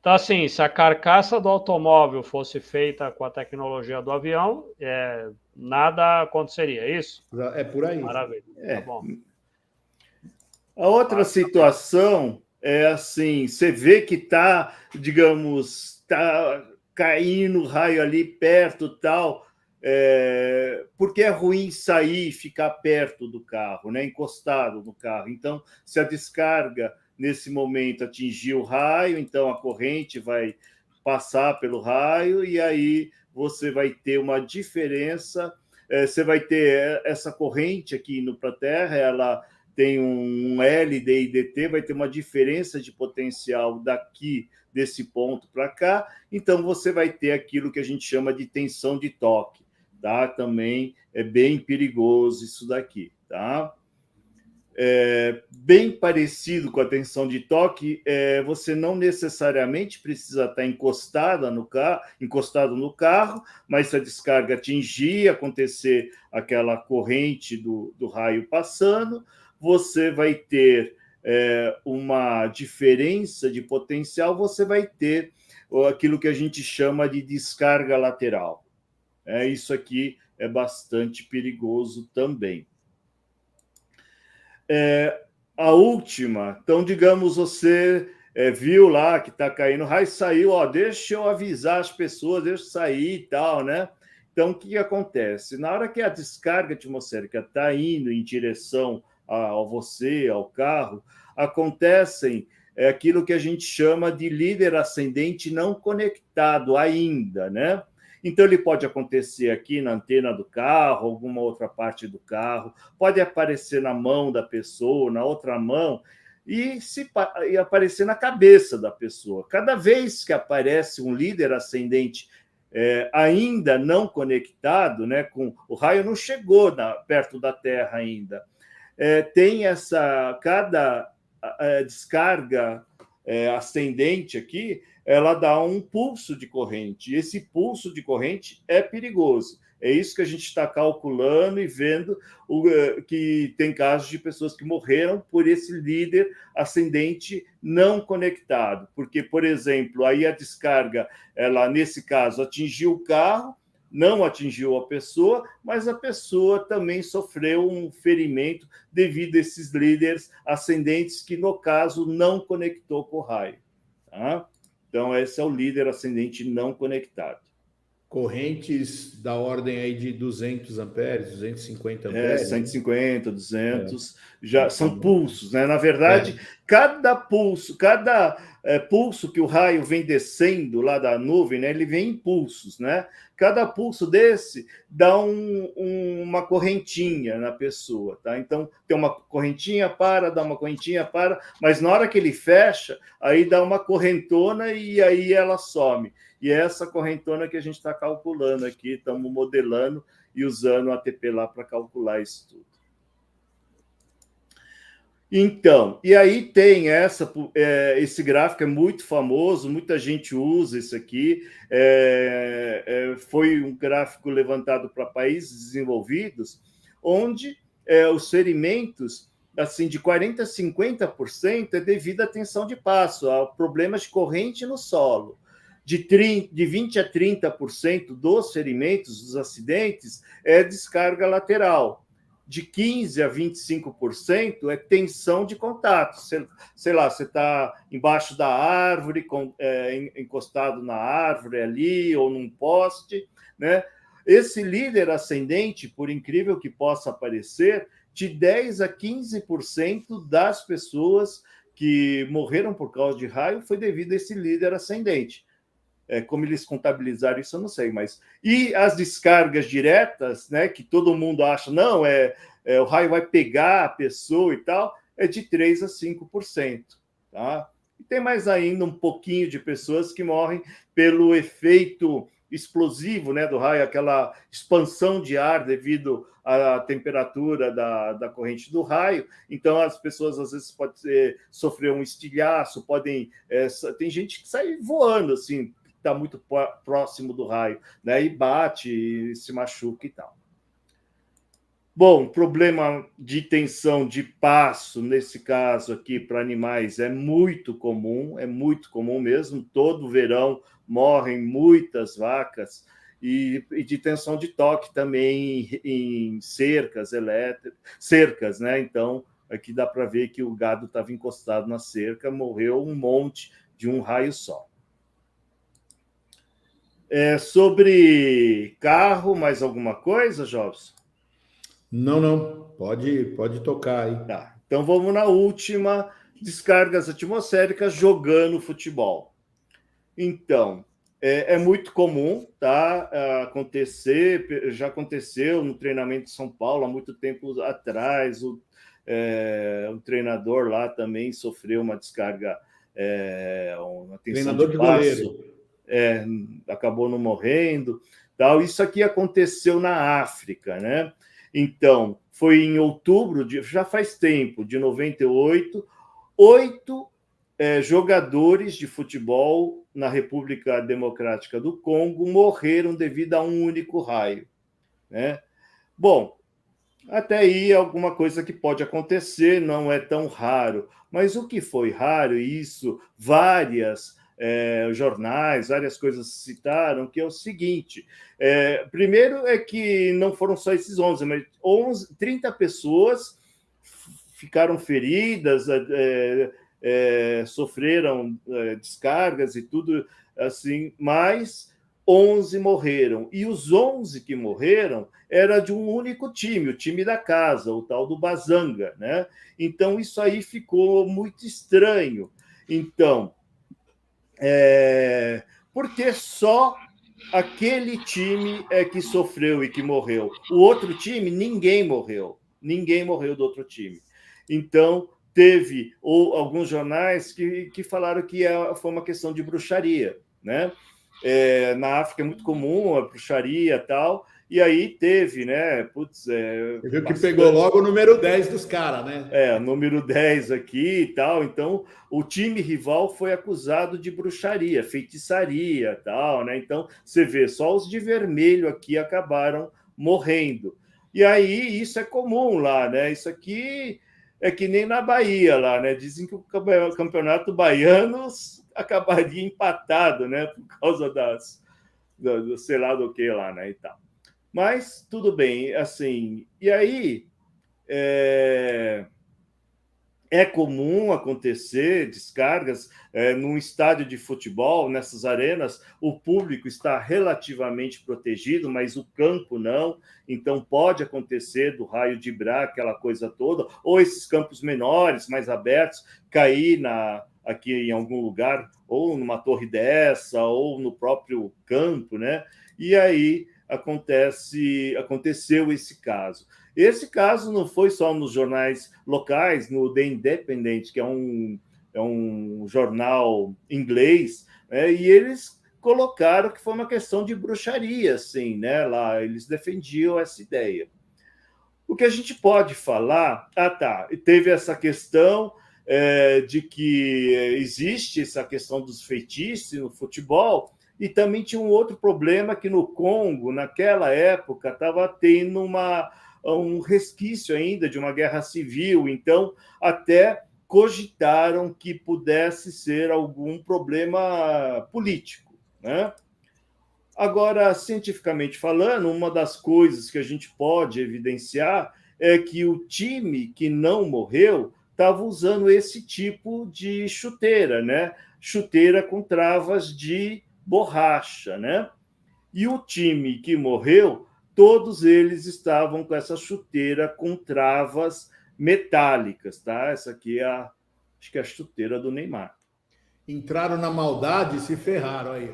Então, assim, se a carcaça do automóvel fosse feita com a tecnologia do avião, nada aconteceria, é isso? É por aí. Maravilha. Tá bom. A outra situação é assim, você vê que está, digamos, caindo raio ali perto e tal, porque é ruim sair e ficar perto do carro, né, encostado no carro. Então, se a descarga nesse momento atingir o raio, então a corrente vai passar pelo raio e aí você vai ter uma diferença. Você vai ter essa corrente aqui indo para a Terra, ela tem um LD e DT, vai ter uma diferença de potencial daqui, desse ponto para cá, então você vai ter aquilo que a gente chama de tensão de toque, tá? Também é bem perigoso isso daqui, tá? Bem parecido com a tensão de toque, você não necessariamente precisa estar encostado no carro, mas se a descarga atingir, acontecer aquela corrente do raio passando, você vai ter uma diferença de potencial, você vai ter aquilo que a gente chama de descarga lateral. Isso aqui é bastante perigoso também. A última, então, digamos, você viu lá que está caindo raio, saiu, deixa eu avisar as pessoas, deixa eu sair e tal, né? Então, o que acontece? Na hora que a descarga atmosférica está indo em direção a você, ao carro, acontecem aquilo que a gente chama de líder ascendente não conectado ainda, né? Então, ele pode acontecer aqui na antena do carro, alguma outra parte do carro, pode aparecer na mão da pessoa, na outra mão, e aparecer na cabeça da pessoa. Cada vez que aparece um líder ascendente ainda não conectado, né, com o raio não chegou perto da Terra ainda, tem cada descarga ascendente aqui, ela dá um pulso de corrente, e esse pulso de corrente é perigoso. É isso que a gente está calculando e vendo que tem casos de pessoas que morreram por esse líder ascendente não conectado. Porque, por exemplo, aí a descarga, ela, nesse caso, atingiu o carro, não atingiu a pessoa, mas a pessoa também sofreu um ferimento devido a esses líderes ascendentes que, no caso, não conectou com o raio. Tá? Então, esse é o líder ascendente não conectado. Correntes da ordem aí de 200 amperes, 250 amperes. 150, 200, já são pulsos, né? Na verdade, cada pulso que o raio vem descendo lá da nuvem, né? Ele vem em pulsos, né? Cada pulso desse dá uma correntinha na pessoa, tá? Então, tem uma correntinha dá uma correntinha mas na hora que ele fecha, aí dá uma correntona e aí ela some. E é essa correntona que a gente está calculando aqui, estamos modelando e usando o ATP lá para calcular isso tudo. Então, e aí tem esse gráfico, é muito famoso, muita gente usa isso aqui, foi um gráfico levantado para países desenvolvidos, onde os ferimentos assim, de 40% a 50% é devido à tensão de passo, a problemas de corrente no solo. De 20% a 30% dos ferimentos, dos acidentes, é descarga lateral. De 15% a 25% é tensão de contato. Sei lá, você está embaixo da árvore, encostado na árvore ali, ou num poste, né? Esse líder ascendente, por incrível que possa parecer, de 10% a 15% das pessoas que morreram por causa de raio foi devido a esse líder ascendente. Como eles contabilizaram isso, eu não sei, mas... E as descargas diretas, né, que todo mundo acha, não, o raio vai pegar a pessoa e tal, é de 3% a 5%. Tá? E tem mais ainda um pouquinho de pessoas que morrem pelo efeito explosivo, né, do raio, aquela expansão de ar devido à temperatura da corrente do raio. Então, as pessoas, às vezes, podem sofrer um estilhaço, tem gente que sai voando, assim, está muito próximo do raio, né? E bate, e se machuca e tal. Bom, problema de tensão de passo, nesse caso aqui, para animais, é muito comum mesmo. Todo verão morrem muitas vacas, e de tensão de toque também em cercas elétricas, cercas, né? Então, aqui dá para ver que o gado estava encostado na cerca, morreu um monte de um raio só. Sobre carro, mais alguma coisa, Jobson? Não. Pode tocar aí. Tá. Então vamos na última, descargas atmosféricas jogando futebol. Então, é muito comum, tá? Acontecer, já aconteceu no treinamento de São Paulo há muito tempo atrás, um treinador lá também sofreu uma descarga, uma tensão Treinador de de passo, goleiro. acabou não morrendo. Tal. Isso aqui aconteceu na África, né? Então, foi em outubro, já faz tempo, de 98, 8 jogadores de futebol na República Democrática do Congo morreram devido a um único raio, né? Bom, até aí alguma coisa que pode acontecer, não é tão raro. Mas o que foi raro, e isso várias jornais, várias coisas citaram, que é o seguinte: primeiro é que não foram só esses 11, mas 30 pessoas ficaram feridas, sofreram descargas e tudo assim, mas 11 morreram. E os 11 que morreram era de um único time, o time da casa, o tal do Bazanga, né? Então, isso aí ficou muito estranho. Então, porque só aquele time é que sofreu e que morreu. O outro time, ninguém morreu. Ninguém morreu do outro time. Então, teve alguns jornais que falaram que foi uma questão de bruxaria, né? Na África é muito comum a bruxaria e tal, e aí teve, né? Putz, Você viu que pegou logo o número 10 dos caras, né? Número 10 aqui e tal. Então, o time rival foi acusado de bruxaria, feitiçaria e tal, né? Então, você vê, só os de vermelho aqui acabaram morrendo. E aí, isso é comum lá, né? Isso aqui é que nem na Bahia lá, né? Dizem que o campeonato baiano acabaria empatado, né? Por causa do sei lá do que lá, né? E tal. Mas tudo bem, assim. E aí é comum acontecer descargas num estádio de futebol, nessas arenas, o público está relativamente protegido, mas o campo não. Então, pode acontecer do raio de Bra, aquela coisa toda, ou esses campos menores, mais abertos, cair aqui em algum lugar, ou numa torre dessa, ou no próprio campo, né? E aí aconteceu esse caso. Esse caso não foi só nos jornais locais, no The Independent, que é um jornal inglês, né? E eles colocaram que foi uma questão de bruxaria, assim, né? Lá eles defendiam essa ideia. O que a gente pode falar, teve essa questão de que existe essa questão dos feitiços no futebol, e também tinha um outro problema que no Congo, naquela época, estava tendo um resquício ainda de uma guerra civil, então até cogitaram que pudesse ser algum problema político, né? Agora, cientificamente falando, uma das coisas que a gente pode evidenciar é que o time que não morreu estava usando esse tipo de chuteira, né? Chuteira com travas de borracha, né? E o time que morreu, todos eles estavam com essa chuteira com travas metálicas, tá? Essa aqui acho que é a chuteira do Neymar. Entraram na maldade e se ferraram aí.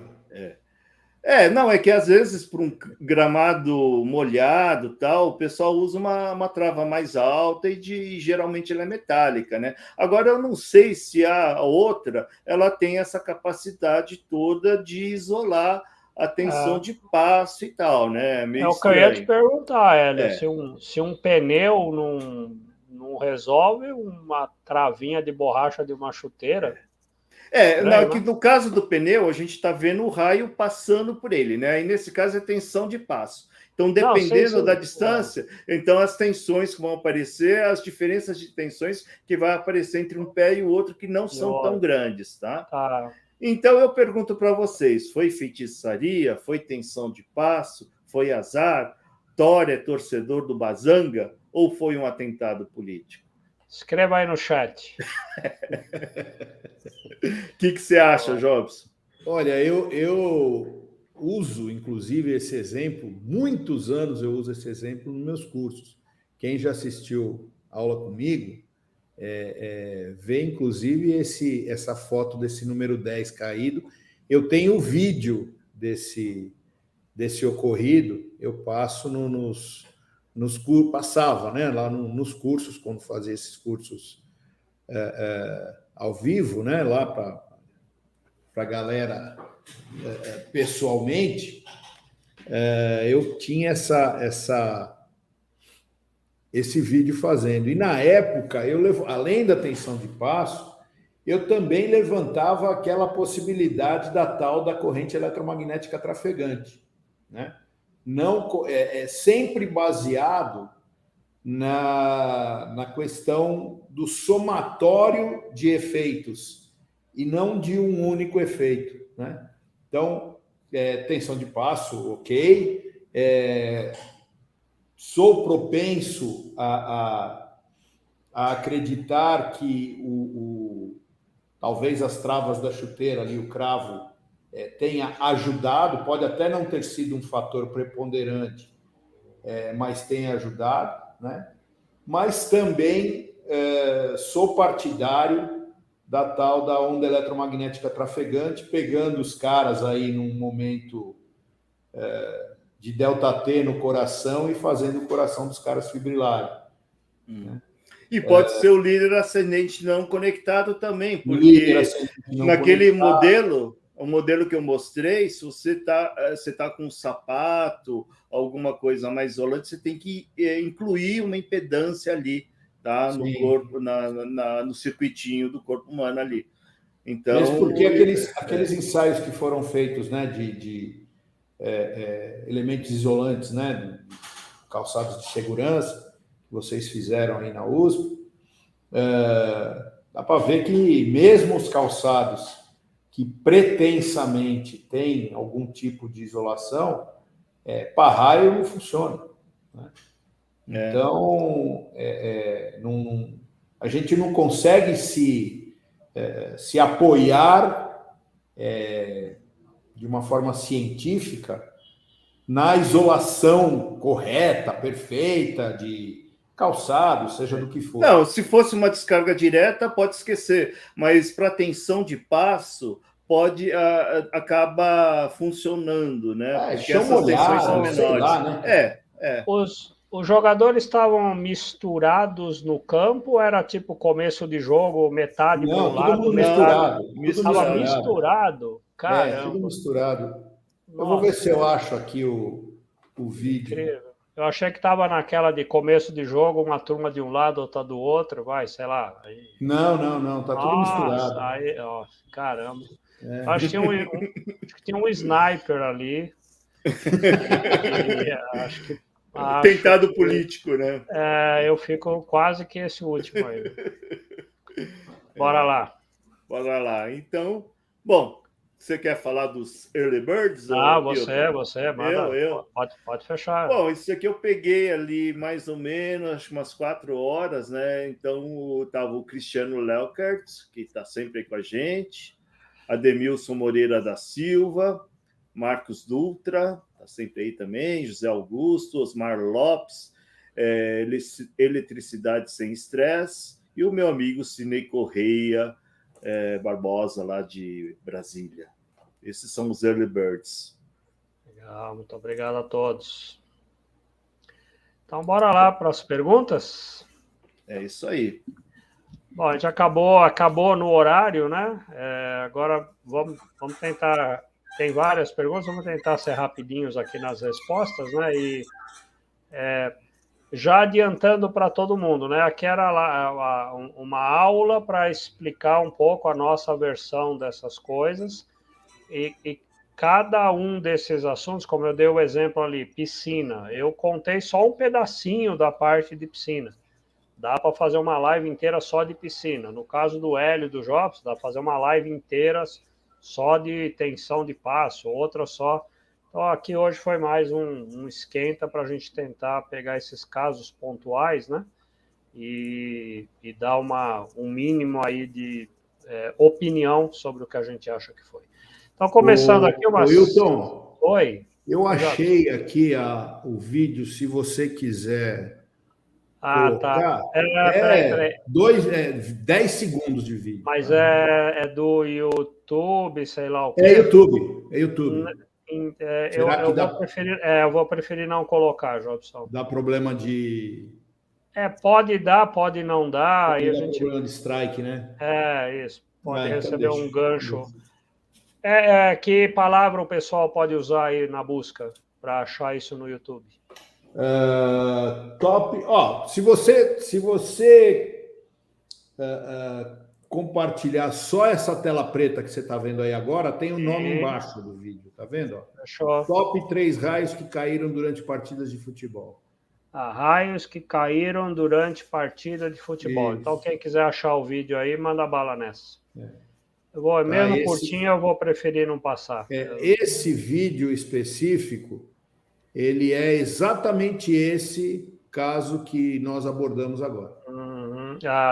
Não, é que às vezes para um gramado molhado, tal, o pessoal usa uma trava mais alta e geralmente ela é metálica, né? Agora eu não sei se a outra ela tem essa capacidade toda de isolar a tensão de passo e tal, né? Meio o que eu ia te estranho. perguntar, Hélio, se um pneu não resolve, uma travinha de borracha de uma chuteira. Que no caso do pneu, a gente está vendo o raio passando por ele, né? E nesse caso é tensão de passo. Então, dependendo da distância, então as tensões que vão aparecer, as diferenças de tensões que vai aparecer entre um pé e o outro, que não são tão grandes, tá? Então, eu pergunto para vocês, foi feitiçaria? Foi tensão de passo? Foi azar? Thor é torcedor do Bazanga? Ou foi um atentado político? Escreva aí no chat. O que você acha, Jobson? Olha, eu uso, inclusive, esse exemplo, muitos anos eu uso esse exemplo nos meus cursos. Quem já assistiu aula comigo, vê, inclusive, essa foto desse número 10 caído. Eu tenho o vídeo desse ocorrido, eu passo passava, né, lá nos cursos, quando fazia esses cursos ao vivo, né, lá para a galera pessoalmente, eu tinha esse vídeo fazendo. E na época, além da tensão de passo, eu também levantava aquela possibilidade da tal da corrente eletromagnética trafegante, né? Não, sempre baseado na questão do somatório de efeitos e não de um único efeito, né? Então, tensão de passo, ok. Sou propenso a acreditar que talvez as travas da chuteira ali, o cravo, tenha ajudado, pode até não ter sido um fator preponderante, mas tenha ajudado, né? Mas também sou partidário da tal da onda eletromagnética trafegante, pegando os caras aí num momento de delta T no coração e fazendo o coração dos caras fibrilarem. Né? E pode ser o líder ascendente não conectado também, porque naquele modelo, o modelo que eu mostrei, se você tá com um sapato, alguma coisa mais isolante, você tem que incluir uma impedância ali, tá? No corpo, no circuitinho do corpo humano ali. Então, mesmo porque aqueles ensaios que foram feitos, né, de elementos isolantes, né, calçados de segurança, que vocês fizeram aí na USP, dá para ver que mesmo os calçados que pretensamente têm algum tipo de isolação, para raio não funciona, né? Então, a gente não consegue se apoiar de uma forma científica na isolação correta, perfeita de calçado, seja do que for. Não, se fosse uma descarga direta, pode esquecer, mas para tensão de passo, acaba funcionando, né? Porque essas tensões são menores. Lá, né? Os jogadores estavam misturados no campo, ou era tipo começo de jogo, metade para um lado, metade. Estava misturado? Caramba. Tudo misturado. Nossa, eu vou ver se eu acho aqui o vídeo. Incrível. Eu achei que estava naquela de começo de jogo, uma turma de um lado, outra do outro, sei lá. Aí... Não, tá tudo misturado. Aí, caramba. Acho que tinha um sniper ali. Tentado político, né? Eu fico quase que esse último aí. Bora lá. Bora lá. Então, bom, você quer falar dos early birds? Você, manda. Eu. Pode fechar. Bom, isso aqui eu peguei ali mais ou menos, acho que umas 4 horas, né? Então, estava o Cristiano Lelkert, que está sempre aí com a gente, Ademilson Moreira da Silva, Marcos Dutra, está sempre aí também, José Augusto, Osmar Lopes, Eletricidade Sem Estresse, e o meu amigo Cinei Correia Barbosa, lá de Brasília. Esses são os early birds. Legal, muito obrigado a todos. Então, bora lá para as perguntas? É isso aí. Bom, a gente acabou no horário, né? Agora vamos tentar. Tem várias perguntas, vamos tentar ser rapidinhos aqui nas respostas, né? E já adiantando para todo mundo, né? Aqui era uma aula para explicar um pouco a nossa versão dessas coisas e cada um desses assuntos, como eu dei o exemplo ali, piscina, eu contei só um pedacinho da parte de piscina. Dá para fazer uma live inteira só de piscina. No caso do Hélio e do Jobs, dá para fazer uma live inteira só de tensão de passo, outra só. Então, aqui hoje foi mais um esquenta para a gente tentar pegar esses casos pontuais, né? E dar um mínimo aí de opinião sobre o que a gente acha que foi. Então, começando aqui umas... Wilton, Oi. Eu achei aqui o vídeo, se você quiser colocar. Tá. Peraí. 10 segundos de vídeo. Mas é do YouTube, sei lá o quê. É YouTube. Eu vou preferir não colocar, Jobson. Dá problema de... Pode dar, pode não dar. Pode dar problema de strike, né? Isso. Pode receber então um gancho. Que palavra o pessoal pode usar aí na busca para achar isso no YouTube? Top. Se você compartilhar só essa tela preta que você está vendo aí agora, tem o nome embaixo do vídeo, tá vendo? Fechou. Top 3 raios que caíram durante partidas de futebol. Raios que caíram durante partida de futebol. Isso. Então, quem quiser achar o vídeo aí, manda bala nessa. Mesmo curtinho, eu vou preferir não passar. Esse vídeo específico, ele é exatamente esse caso que nós abordamos agora.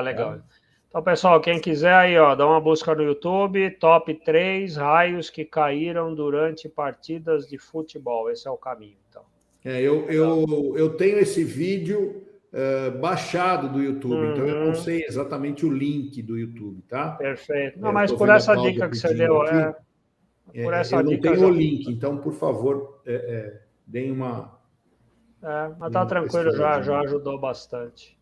Legal. Então, pessoal, quem quiser aí, dá uma busca no YouTube, top 3 raios que caíram durante partidas de futebol. Esse é o caminho, então. Eu tenho esse vídeo baixado do YouTube, então eu não sei exatamente o link do YouTube, tá? Perfeito. Não, mas por essa dica que você deu, por essa dica... Eu não tenho o link, então, por favor, deem uma... mas tá tranquilo, já ajudou bastante.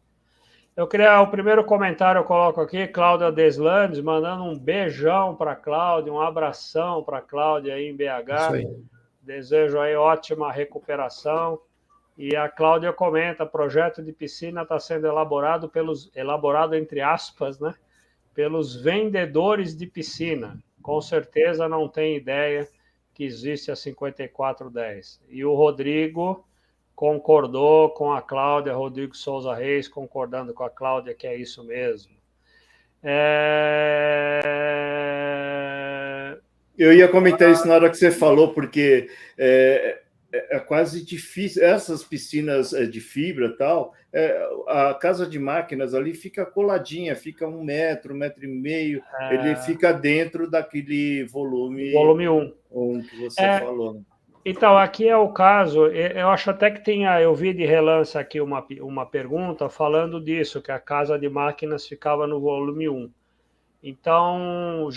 O primeiro comentário eu coloco aqui, Cláudia Deslandes, mandando um beijão para a Cláudia, um abração para a Cláudia aí em BH. Isso aí. Desejo aí ótima recuperação. E a Cláudia comenta, projeto de piscina está sendo elaborado entre aspas, né, pelos vendedores de piscina. Com certeza não tem ideia que existe a 5410. E o Rodrigo concordou com a Cláudia, Rodrigo Souza Reis, concordando com a Cláudia que é isso mesmo. Eu ia comentar isso na hora que você falou, porque é quase difícil. Essas piscinas de fibra e tal, a casa de máquinas ali fica coladinha, fica 1 metro, 1,5 metro, ele fica dentro daquele volume 1 que você falou, né? Então, aqui é o caso, eu acho até que eu vi de relance aqui uma pergunta falando disso, que a casa de máquinas ficava no volume 1. Então,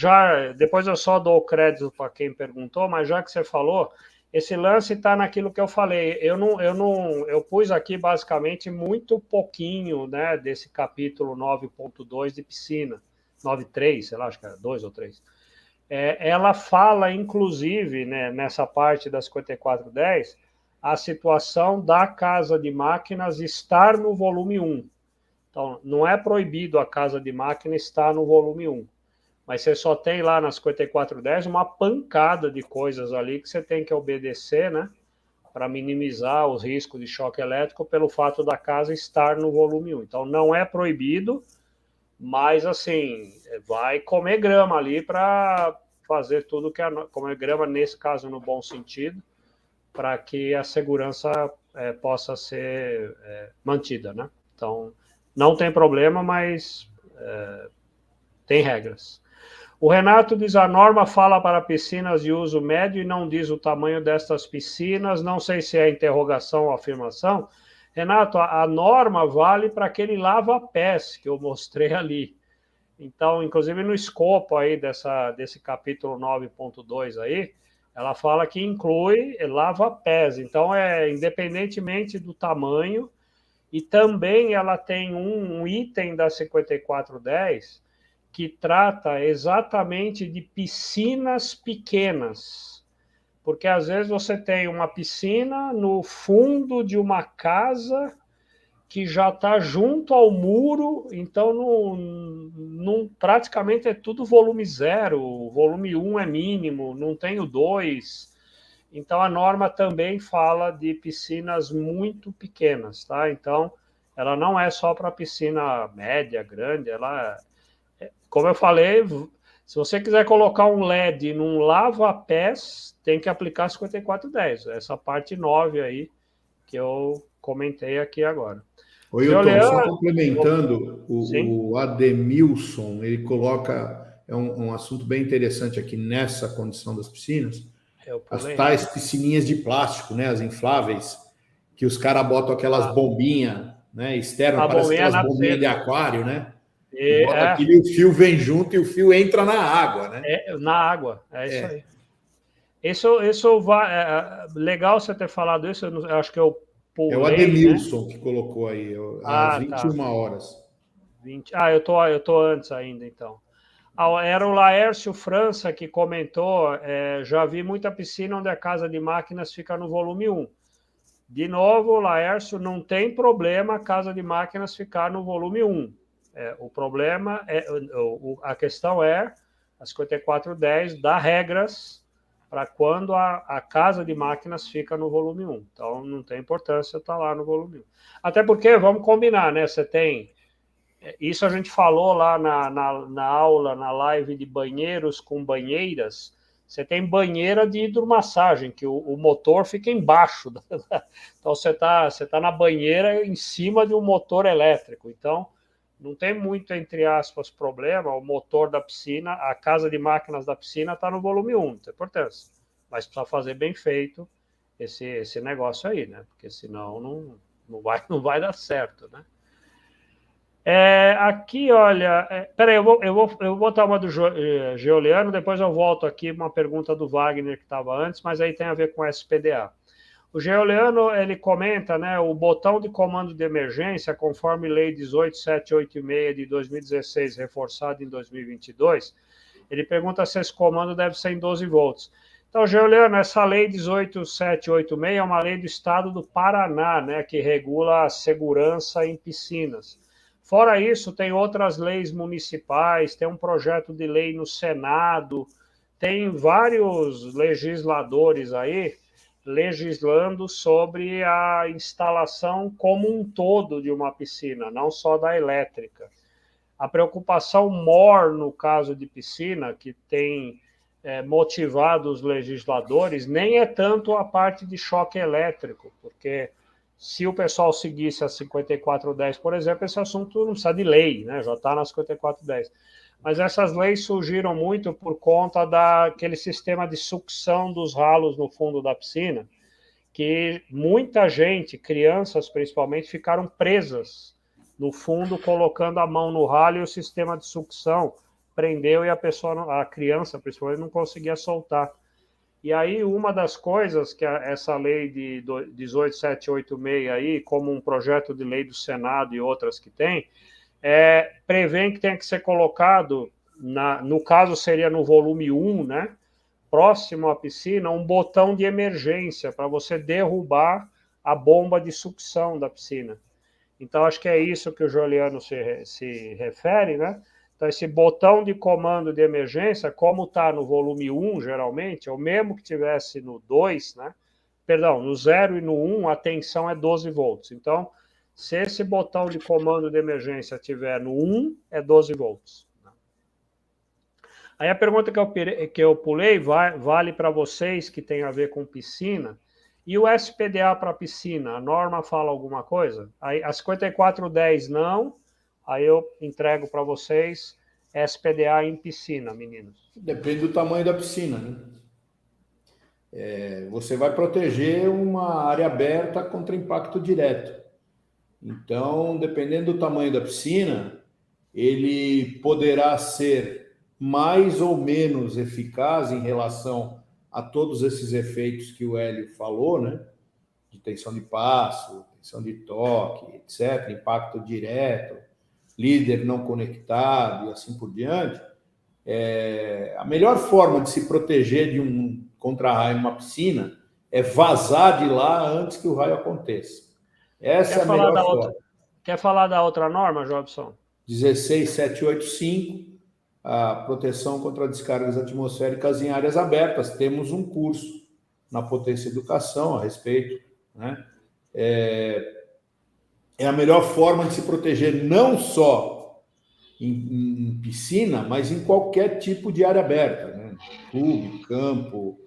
depois eu só dou o crédito para quem perguntou, mas já que você falou, esse lance está naquilo que eu falei. Eu pus aqui basicamente muito pouquinho, né, desse capítulo 9.2 de piscina, 9.3, sei lá, acho que era 2 ou 3. Ela fala, inclusive, né, nessa parte da 5410, a situação da casa de máquinas estar no volume 1. Então, não é proibido a casa de máquina estar no volume 1, mas você só tem lá na 5410 uma pancada de coisas ali que você tem que obedecer, né, para minimizar os riscos de choque elétrico pelo fato da casa estar no volume 1. Então, não é proibido, mas, assim, vai comer grama ali para fazer tudo que comer grama, nesse caso, no bom sentido, para que a segurança possa ser mantida, né? Então, não tem problema, mas tem regras. O Renato diz, a norma fala para piscinas de uso médio e não diz o tamanho destas piscinas, não sei se é interrogação ou afirmação. Renato, a norma vale para aquele lava-pés que eu mostrei ali. Então, inclusive no escopo aí desse capítulo 9.2 aí, ela fala que inclui lava-pés. Então, independentemente do tamanho, e também ela tem um item da 5410 que trata exatamente de piscinas pequenas. Porque às vezes você tem uma piscina no fundo de uma casa que já está junto ao muro, então praticamente é tudo volume 0, o volume 1 é mínimo, não tem o 2. Então a norma também fala de piscinas muito pequenas, tá? Então ela não é só para piscina média, grande, como eu falei, se você quiser colocar um LED num lava-pés, tem que aplicar 5410. Essa parte 9 aí que eu comentei aqui agora. Oi, Hilton, só complementando, o Ademilson, ele coloca, um assunto bem interessante aqui nessa condição das piscinas, as tais piscininhas de plástico, né, as infláveis, que os caras botam aquelas bombinhas, né, externas, parece aquelas bombinhas de aquário, né? Bota aquilo e o fio vem junto e o fio entra na água, né? Na água, isso aí. Isso vai. Legal você ter falado isso, eu acho que eu pulei. É o Ademilson, né? Que colocou aí, às 21 tá. horas. 20. Eu tô antes ainda, então. Era o Laércio França que comentou, já vi muita piscina onde a casa de máquinas fica no volume 1. De novo, Laércio, não tem problema a casa de máquinas ficar no volume 1. O problema a questão é a 5410 dá regras para quando a casa de máquinas fica no volume 1. Então, não tem importância estar lá no volume 1. Até porque, vamos combinar, né? Você tem... Isso a gente falou lá na aula, na live de banheiros com banheiras. Você tem banheira de hidromassagem, que o motor fica embaixo. Então, você tá na banheira em cima de um motor elétrico. Então, não tem muito, entre aspas, problema. O motor da piscina, a casa de máquinas da piscina está no volume 1, não tem importância. Mas precisa fazer bem feito esse negócio aí, né? Porque senão não vai dar certo, né? Aqui, olha... Peraí, eu vou botar uma do Geoliano, depois eu volto aqui, uma pergunta do Wagner que estava antes, mas aí tem a ver com SPDA. O Geoliano, ele comenta, né, o botão de comando de emergência, conforme Lei 18786 de 2016, reforçado em 2022, ele pergunta se esse comando deve ser em 12 volts. Então, Geoliano, essa Lei 18786 é uma lei do Estado do Paraná, né, que regula a segurança em piscinas. Fora isso, tem outras leis municipais, tem um projeto de lei no Senado, tem vários legisladores aí legislando sobre a instalação como um todo de uma piscina, não só da elétrica. A preocupação maior no caso de piscina, que tem motivado os legisladores, nem é tanto a parte de choque elétrico, porque se o pessoal seguisse a 5410, por exemplo, esse assunto não precisa de lei, né? Já está na 5410. Mas essas leis surgiram muito por conta daquele sistema de sucção dos ralos no fundo da piscina, que muita gente, crianças principalmente, ficaram presas no fundo, colocando a mão no ralo e o sistema de sucção prendeu e a criança principalmente não conseguia soltar. E aí, uma das coisas que essa lei de 18786 aí, como um projeto de lei do Senado e outras que tem, prevê que tem que ser colocado, no caso seria no volume 1, né, próximo à piscina, um botão de emergência para você derrubar a bomba de sucção da piscina. Então, acho que é isso que o Juliano se refere, né? Então, esse botão de comando de emergência, como está no volume 1, geralmente, ou mesmo que tivesse no 2, né? Perdão, no 0 e no 1, a tensão é 12 volts. Então, se esse botão de comando de emergência tiver no 1, é 12 volts. Aí a pergunta que eu pulei vale para vocês que tem a ver com piscina. E o SPDA para piscina, a norma fala alguma coisa? Aí, a 5410 não, aí eu entrego para vocês SPDA em piscina, meninos. Depende do tamanho da piscina, né? Você vai proteger uma área aberta contra impacto direto. Então, dependendo do tamanho da piscina, ele poderá ser mais ou menos eficaz em relação a todos esses efeitos que o Hélio falou, né? De tensão de passo, tensão de toque, etc., impacto direto, líder não conectado e assim por diante. A melhor forma de se proteger de um contra-raio numa piscina é vazar de lá antes que o raio aconteça. Essa é a melhor forma. Quer falar da outra norma, Jobson? 16785, a proteção contra descargas atmosféricas em áreas abertas. Temos um curso na Potência Educação a respeito, né? É a melhor forma de se proteger não só em piscina, mas em qualquer tipo de área aberta, né? Clube, campo,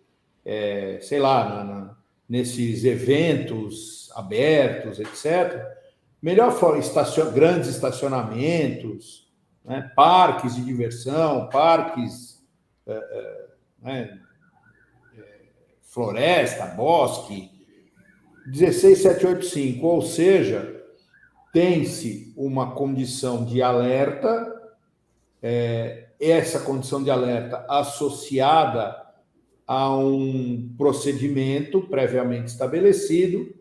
sei lá, nesses eventos abertos, etc. Melhor forma, grandes estacionamentos, né? Parques de diversão, parques, floresta, bosque, 16785, ou seja, tem-se uma condição de alerta, essa condição de alerta associada há um procedimento previamente estabelecido.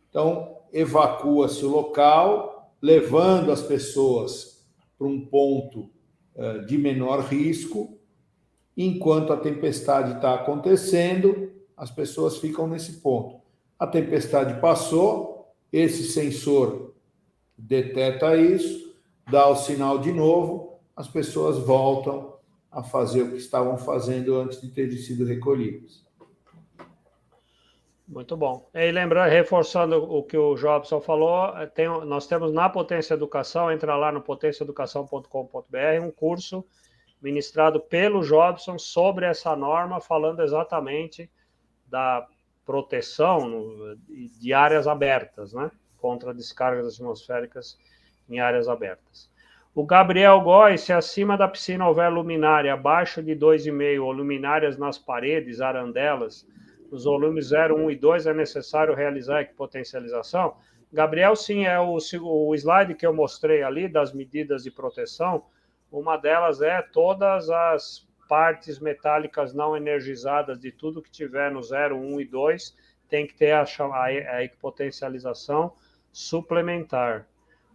Então, evacua-se o local, levando as pessoas para um ponto de menor risco. Enquanto a tempestade está acontecendo, as pessoas ficam nesse ponto. A tempestade passou, esse sensor detecta isso, dá o sinal de novo, as pessoas voltam a fazer o que estavam fazendo antes de terem sido recolhidas. Muito bom. E lembrando, reforçando o que o Jobson falou, nós temos na Potência Educação, entra lá no potenciaeducação.com.br, um curso ministrado pelo Jobson sobre essa norma, falando exatamente da proteção de áreas abertas, né? Contra descargas atmosféricas em áreas abertas. O Gabriel Góes, se acima da piscina houver luminária abaixo de 2,5 ou luminárias nas paredes, arandelas, nos volumes 0, 1 e 2, é necessário realizar a equipotencialização? Gabriel, sim, é o slide que eu mostrei ali das medidas de proteção. Uma delas é todas as partes metálicas não energizadas de tudo que tiver no 0, 1 e 2, tem que ter a equipotencialização suplementar.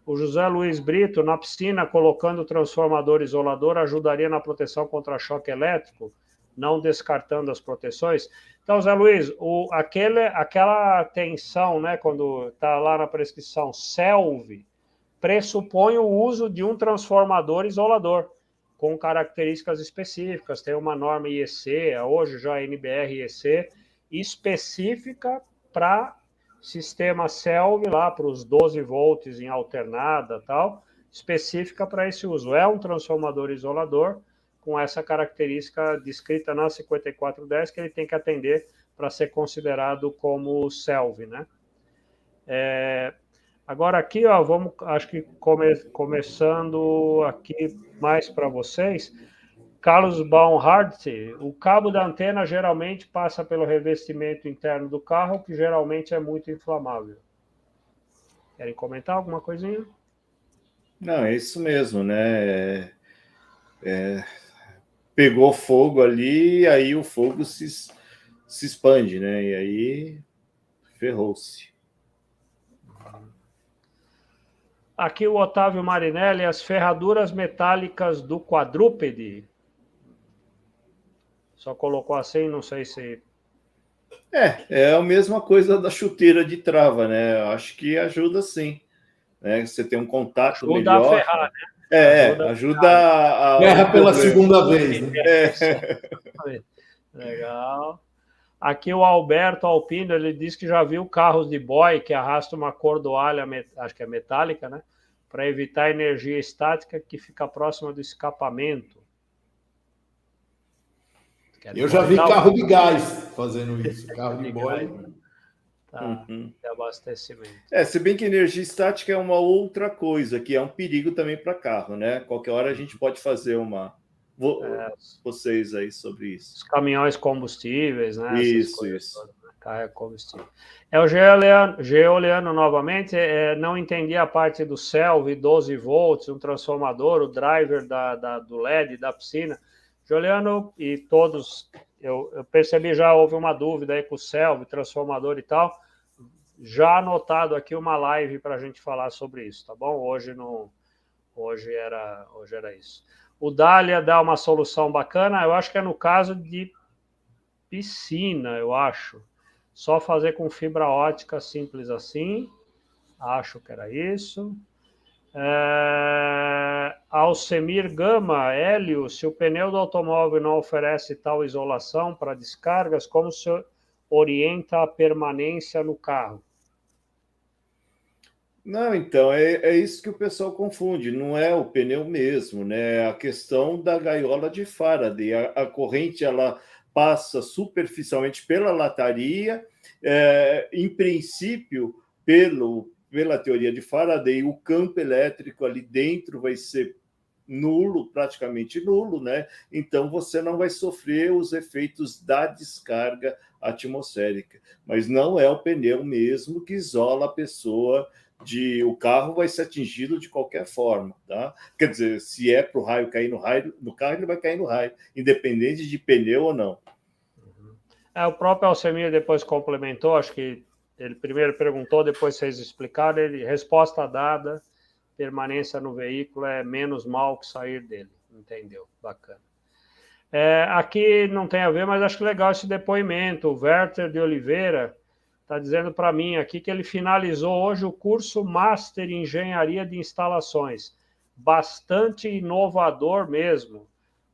O José Luiz Brito, na piscina, colocando transformador isolador, ajudaria na proteção contra choque elétrico, não descartando as proteções. Então, Zé Luiz, aquela tensão, né, quando está lá na prescrição CELV, pressupõe o uso de um transformador isolador, com características específicas. Tem uma norma IEC, hoje já a NBR IEC, específica para sistema CELV, lá para os 12 volts em alternada, tal, específica para esse uso. É um transformador isolador, com essa característica descrita na 5410, que ele tem que atender para ser considerado como CELV, né? Agora aqui, ó, vamos, acho que começando aqui mais para vocês, Carlos Baumhart, o cabo da antena geralmente passa pelo revestimento interno do carro, que geralmente é muito inflamável. Querem comentar alguma coisinha? Não, é isso mesmo, né? Pegou fogo ali, aí o fogo se expande, né? E aí ferrou-se. Aqui o Otávio Marinelli, as ferraduras metálicas do quadrúpede. Só colocou assim, não sei se... É a mesma coisa da chuteira de trava, né? Eu acho que ajuda sim. Né? Você tem um contato ajuda melhor. A ferrar, né? Ajuda a Erra pela segunda vez, né? Legal. Aqui o Alberto Alpino, ele diz que já viu carros de boy que arrastam uma cordoalha, acho que é metálica, né? Para evitar energia estática que fica próxima do escapamento. Eu já vi carro de gás fazendo isso, carro de boy. Tá, de abastecimento. Se bem que energia estática é uma outra coisa, que é um perigo também para carro, né? Qualquer hora a gente pode fazer vocês aí sobre isso. Os caminhões combustíveis, né? Isso. Todas, né? Carga combustível. O Geoliano novamente, não entendi a parte do CELV, 12 volts, um transformador, o driver do LED da piscina. Geoliano e todos, eu percebi, já houve uma dúvida aí com o CELV, transformador e tal. Já anotado aqui uma live para a gente falar sobre isso, tá bom? Hoje era isso. O Dália dá uma solução bacana, eu acho que é no caso de piscina, eu acho. Só fazer com fibra ótica simples assim. Acho que era isso. Alcemir Gama, Hélio, se o pneu do automóvel não oferece tal isolação para descargas, como se orienta a permanência no carro? Não, então, é isso que o pessoal confunde, não é o pneu mesmo, né? É a questão da gaiola de Faraday. A corrente, ela passa superficialmente pela lataria, em princípio, pela teoria de Faraday, o campo elétrico ali dentro vai ser nulo, praticamente nulo, né? Então você não vai sofrer os efeitos da descarga atmosférica, mas não é o pneu mesmo que isola a pessoa o carro vai ser atingido de qualquer forma, tá? Quer dizer, se é para o raio cair no carro, ele vai cair no raio, independente de pneu ou não. O próprio Alcemir depois complementou, acho que ele primeiro perguntou, depois vocês explicaram, resposta dada, permanência no veículo é menos mal que sair dele. Entendeu? Bacana. Aqui não tem a ver, mas acho legal esse depoimento. O Werther de Oliveira está dizendo para mim aqui que ele finalizou hoje o curso Master em Engenharia de Instalações. Bastante inovador mesmo.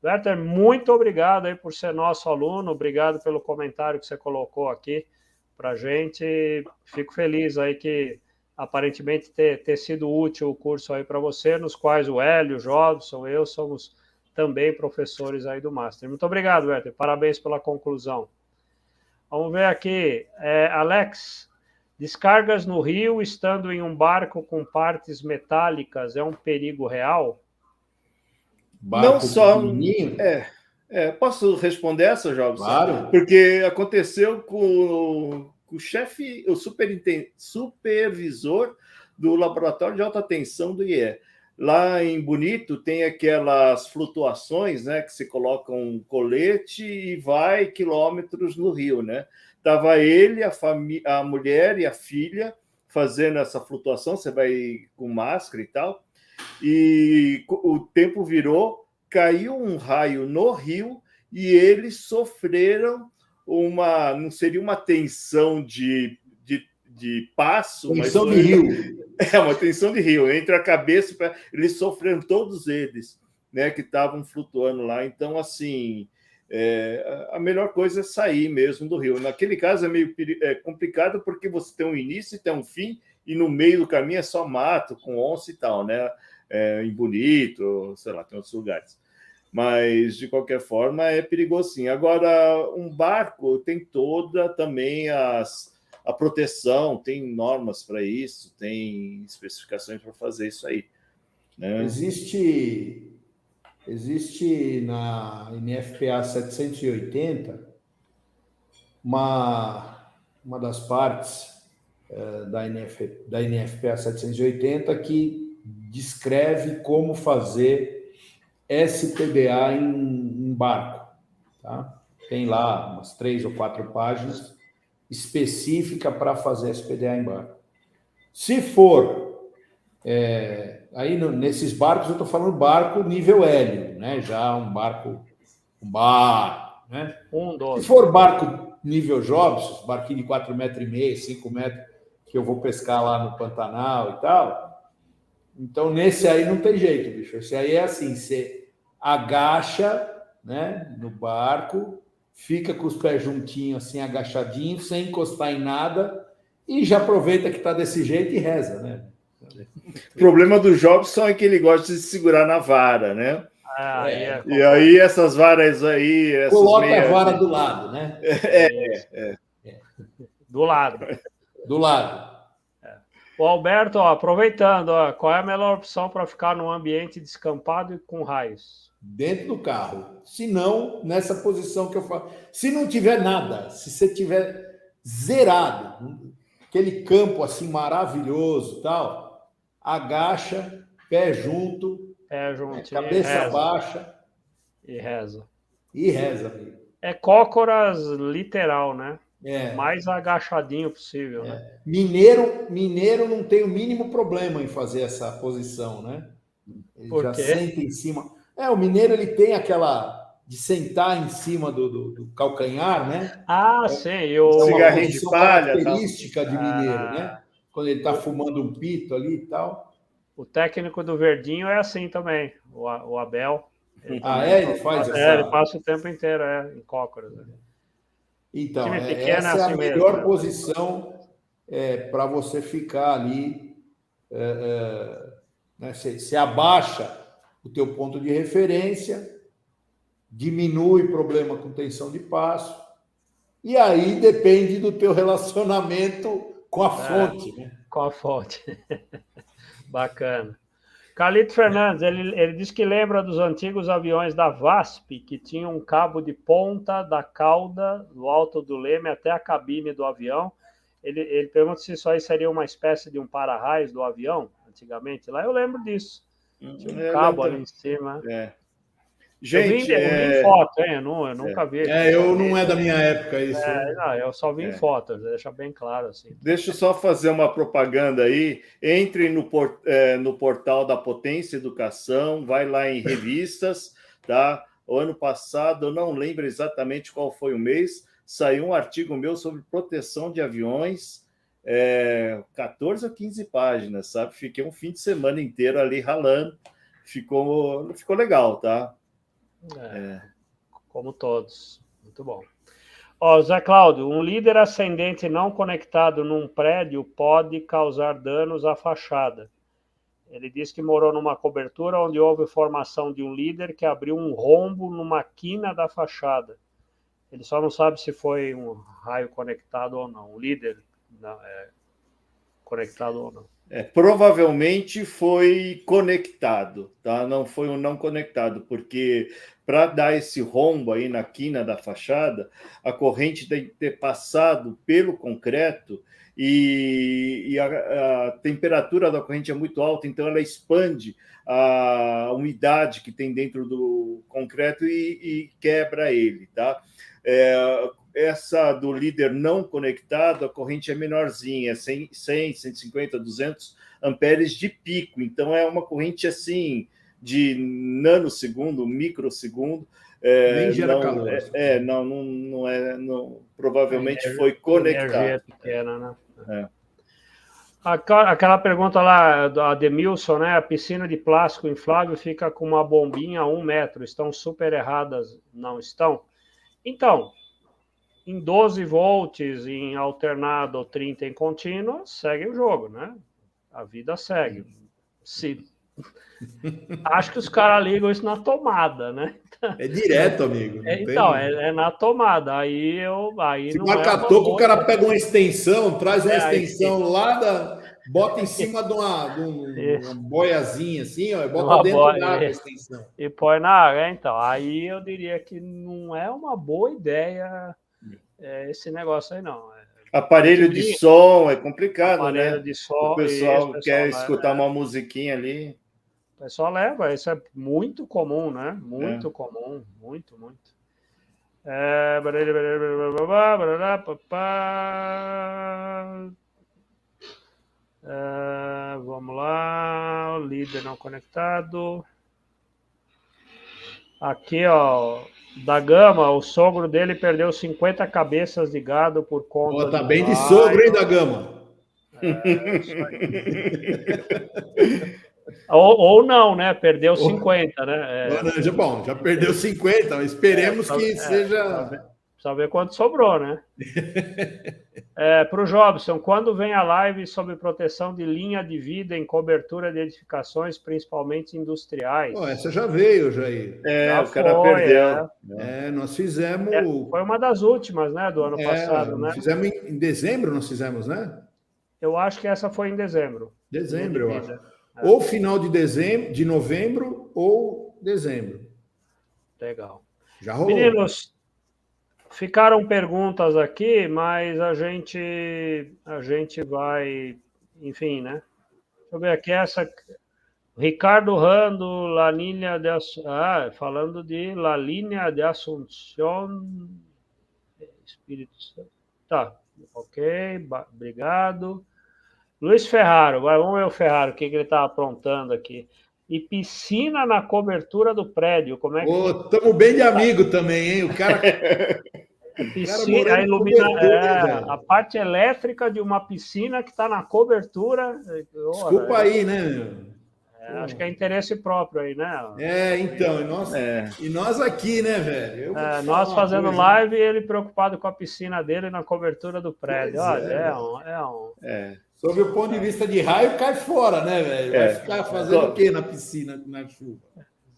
Werther, muito obrigado aí por ser nosso aluno, obrigado pelo comentário que você colocou aqui para a gente. Fico feliz aí que aparentemente ter sido útil o curso aí para você, nos quais o Hélio, o Jobson, eu somos também professores aí do Master. Muito obrigado, Werther, parabéns pela conclusão. Vamos ver aqui, Alex, descargas no rio estando em um barco com partes metálicas é um perigo real? Não só. Posso responder essa, Jobson? Claro. Porque aconteceu com o chefe, o supervisor do laboratório de alta tensão do IE. Lá em Bonito tem aquelas flutuações, né, que se coloca um colete e vai quilômetros no rio, né? Tava ele, a mulher e a filha fazendo essa flutuação, você vai com máscara e tal, e o tempo virou, caiu um raio no rio e eles sofreram não seria uma tensão de passo, tensão de rio. Uma tensão de rio, entre a cabeça, eles sofreram todos eles, né, que estavam flutuando lá. Então, assim, a melhor coisa é sair mesmo do rio. Naquele caso é meio complicado, porque você tem um início e tem um fim, e no meio do caminho é só mato, com onça e tal, né? Em Bonito, sei lá, tem outros lugares. Mas, de qualquer forma, é perigoso sim. Agora, um barco tem toda também a proteção, tem normas para isso, tem especificações para fazer isso aí, né? Existe na NFPA 780 uma das partes da NFPA 780 que descreve como fazer SPDA em barco. Tá? Tem lá umas 3 ou 4 páginas específica para fazer SPDA em barco. Se for, aí nesses barcos, eu estou falando barco nível Hélio, né? Já um barco, né? Se for barco nível Jobson, barquinho de 4,5 metros, 5 metros, que eu vou pescar lá no Pantanal e tal, então nesse aí não tem jeito, bicho. Esse aí é assim, você agacha, né, no barco, fica com os pés juntinhos, assim, agachadinho, sem encostar em nada, e já aproveita que está desse jeito e reza, né? O problema do Jobson é que ele gosta de segurar na vara, né? E aí essas varas aí... Coloca a vara do lado, né? Do lado. Do lado. O Alberto, aproveitando, qual é a melhor opção para ficar num ambiente descampado e com raios? Dentro do carro. Se não, nessa posição que eu falo. Se não tiver nada, se você tiver zerado, aquele campo assim maravilhoso, tal, agacha, pé junto, cabeça baixa e reza. E reza, amigo. É cócoras literal, né? Mais agachadinho possível, né? Mineiro não tem o mínimo problema em fazer essa posição, né? Ele já senta em cima. O mineiro ele tem aquela de sentar em cima do calcanhar, né? Sim. É uma cigarrinho de palha, característica de mineiro, né? Quando ele está fumando um pito ali e tal. O técnico do Verdinho é assim também, o Abel. Ele faz ele passa o tempo inteiro em cócoras. Né? Então, essa é a melhor posição para você ficar ali. Né? Você abaixa o teu ponto de referência, diminui o problema com tensão de passo, e aí depende do teu relacionamento com a fonte. Né? Com a fonte. Bacana. Carlito Fernandes, ele diz que lembra dos antigos aviões da VASP, que tinham um cabo de ponta da cauda, do alto do leme, até a cabine do avião. Ele pergunta se isso aí seria uma espécie de um para-raios do avião, antigamente. Lá eu lembro disso. Tinha um cabo ali em cima. Gente, eu vi em foto, hein? Eu nunca vi. Eu não é da minha época isso. Não, eu só vi em foto, deixa bem claro assim. Deixa eu só fazer uma propaganda aí. Entre no portal da Potência Educação, vai lá em revistas, tá? O ano passado, eu não lembro exatamente qual foi o mês, saiu um artigo meu sobre proteção de aviões, 14 ou 15 páginas, sabe? Fiquei um fim de semana inteiro ali ralando. Ficou legal, tá? Como todos. Muito bom. Zé Cláudio, um líder ascendente não conectado num prédio pode causar danos à fachada. Ele diz que morou numa cobertura onde houve formação de um líder que abriu um rombo numa quina da fachada. Ele só não sabe se foi um raio conectado ou não. Um líder conectado ou não. Provavelmente foi conectado, tá? Não foi um não conectado, porque para dar esse rombo aí na quina da fachada, a corrente tem que ter passado pelo concreto e a temperatura da corrente é muito alta, então ela expande a umidade que tem dentro do concreto e quebra ele, tá? Essa do líder não conectado, a corrente é menorzinha, 100, 150, 200 amperes de pico. Então, é uma corrente assim de nanosegundo, microsegundo. Nem gera calor. Provavelmente foi conectado. Energia pequena, né? Aquela pergunta lá do Ademilson, né? A piscina de plástico inflável fica com uma bombinha a 1 metro. Estão super erradas, não estão? Então, em 12 volts, em alternado ou 30 em contínuo, segue o jogo, né? A vida segue. Acho que os caras ligam isso na tomada, né? É direto, amigo. É na tomada. Aí se marca toco, o cara pega uma extensão, traz uma extensão lá, bota em cima de uma boiazinha assim, ó, e bota dentro da água a extensão. E põe na água, então. Aí eu diria que não é uma boa ideia esse negócio aí, não. Aparelho de som é complicado, aparelho né? De som, o pessoal quer escutar uma musiquinha ali. O pessoal leva, isso é muito comum, né? Muito comum, muito. Vamos lá, o líder não conectado. Aqui, ó, da Gama, o sogro dele perdeu 50 cabeças de gado por conta tá bem de sogro, hein, da Gama? Isso aí. ou não, né? Perdeu 50, né? Bom, já perdeu 50, esperemos que seja... Precisa ver quanto sobrou, né? Para o Jobson, quando vem a live sobre proteção de linha de vida em cobertura de edificações, principalmente industriais? Essa já veio, Jair. O cara perdeu. Nós fizemos... foi uma das últimas, né? Do ano passado, né? Fizemos em dezembro, nós fizemos, né? Eu acho que essa foi em dezembro. Dezembro, eu acho. Ou final de dezembro, de novembro, ou dezembro. Legal. Já rolou. Meninos, ficaram perguntas aqui, mas a gente vai, enfim, né? Deixa eu ver aqui essa. Ricardo Rando, La Linha de falando de La Linha de Assunção, Espírito Santo. Tá, ok, obrigado. Luiz Ferraro, vamos ver o Ferraro, o que ele está aprontando aqui. E piscina na cobertura do prédio, como é que... Estamos bem de amigo também, hein? O cara... piscina, a parte elétrica de uma piscina que está na cobertura... Desculpa aí, né? Acho que é interesse próprio aí, né? Então, e nós aqui, né, velho? Nós fazendo live e ele preocupado com a piscina dele na cobertura do prédio. Olha, Sob o ponto de vista de raio, cai fora, né, velho? Vai ficar fazendo o quê na piscina, na chuva?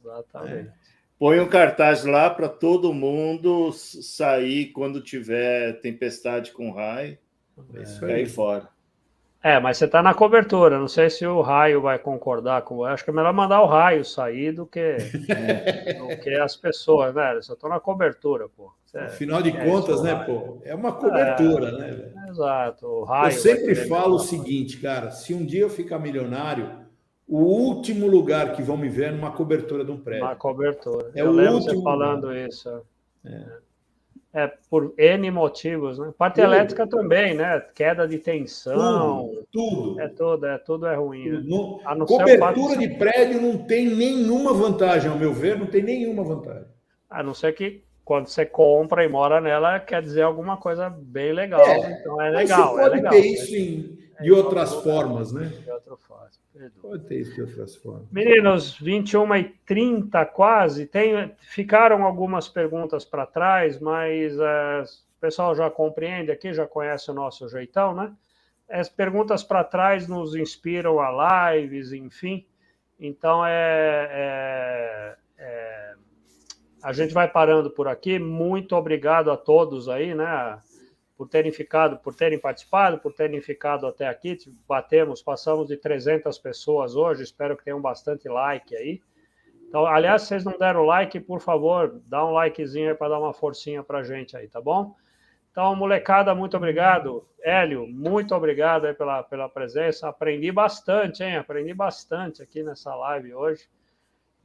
Exatamente. Põe um cartaz lá para todo mundo sair quando tiver tempestade com raio. Cair fora. Mas você está na cobertura. Não sei se o raio vai concordar com... Acho que é melhor mandar o raio sair do que as pessoas, né? Eu só estou na cobertura, pô. Afinal de contas, né, pô? É uma cobertura, né, velho? Exato. O raio eu sempre falo o seguinte, cara. Se um dia eu ficar milionário, o último lugar que vão me ver é numa cobertura de um prédio. Uma cobertura. É Eu o lembro último você falando lugar. isso. Por N motivos, né? Parte elétrica também, né? Queda de tensão. Tudo. Tudo é ruim. Tudo. Né? Cobertura de prédio não tem nenhuma vantagem, ao meu ver, não tem nenhuma vantagem. A não ser que quando você compra e mora nela, quer dizer alguma coisa bem legal. Então é legal. Mas você pode ter isso de outras formas, né? De outra forma. Pode ter isso de outras formas. Meninos, 21h30 quase. Ficaram algumas perguntas para trás, mas o pessoal já compreende aqui, já conhece o nosso jeitão, né? As perguntas para trás nos inspiram a lives, enfim. Então, a gente vai parando por aqui. Muito obrigado a todos aí, né? Por terem participado, por terem ficado até aqui. Passamos de 300 pessoas hoje. Espero que tenham bastante like aí. Então, aliás, se vocês não deram like, por favor, dá um likezinho aí para dar uma forcinha para a gente aí, tá bom? Então, molecada, muito obrigado. Hélio, muito obrigado aí pela presença. Aprendi bastante, hein? Aprendi bastante aqui nessa live hoje.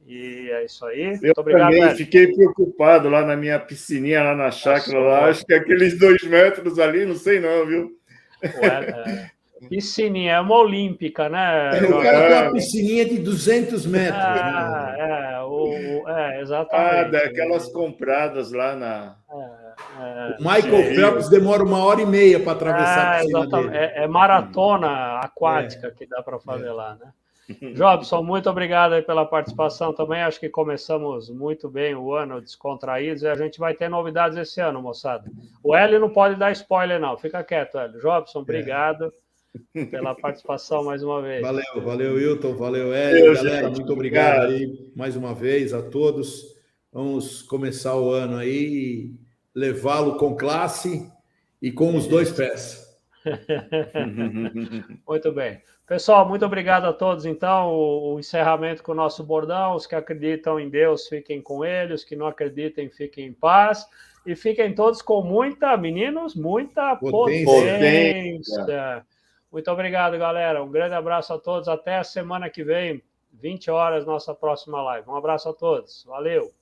E é isso aí. Muito obrigado, também Hélio. Fiquei preocupado lá na minha piscininha, lá na chácara, lá. Acho que aqueles 2 metros ali, não sei não, viu? Piscininha, é uma olímpica, né? O cara tem uma piscininha de 200 metros. Exatamente. Daquelas compradas lá na... O Michael Phelps demora 1h30 para atravessar a piscina dele. É maratona aquática que dá para fazer lá, né? Jobson, muito obrigado aí pela participação também. Acho que começamos muito bem o ano descontraídos e a gente vai ter novidades esse ano, moçada. O Hélio não pode dar spoiler, não. Fica quieto, Hélio. Jobson, obrigado pela participação mais uma vez. Valeu, Wilton. Valeu, Hélio. Galera, muito obrigado aí mais uma vez a todos. Vamos começar o ano aí e levá-lo com classe e com os 2 pés. Muito bem. Pessoal, muito obrigado a todos. Então, o encerramento com o nosso bordão. Os que acreditam em Deus, fiquem com ele. Os que não acreditem, fiquem em paz. E fiquem todos com muita potência. Muito obrigado, galera. Um grande abraço a todos. Até a semana que vem, 20 horas, nossa próxima live. Um abraço a todos. Valeu.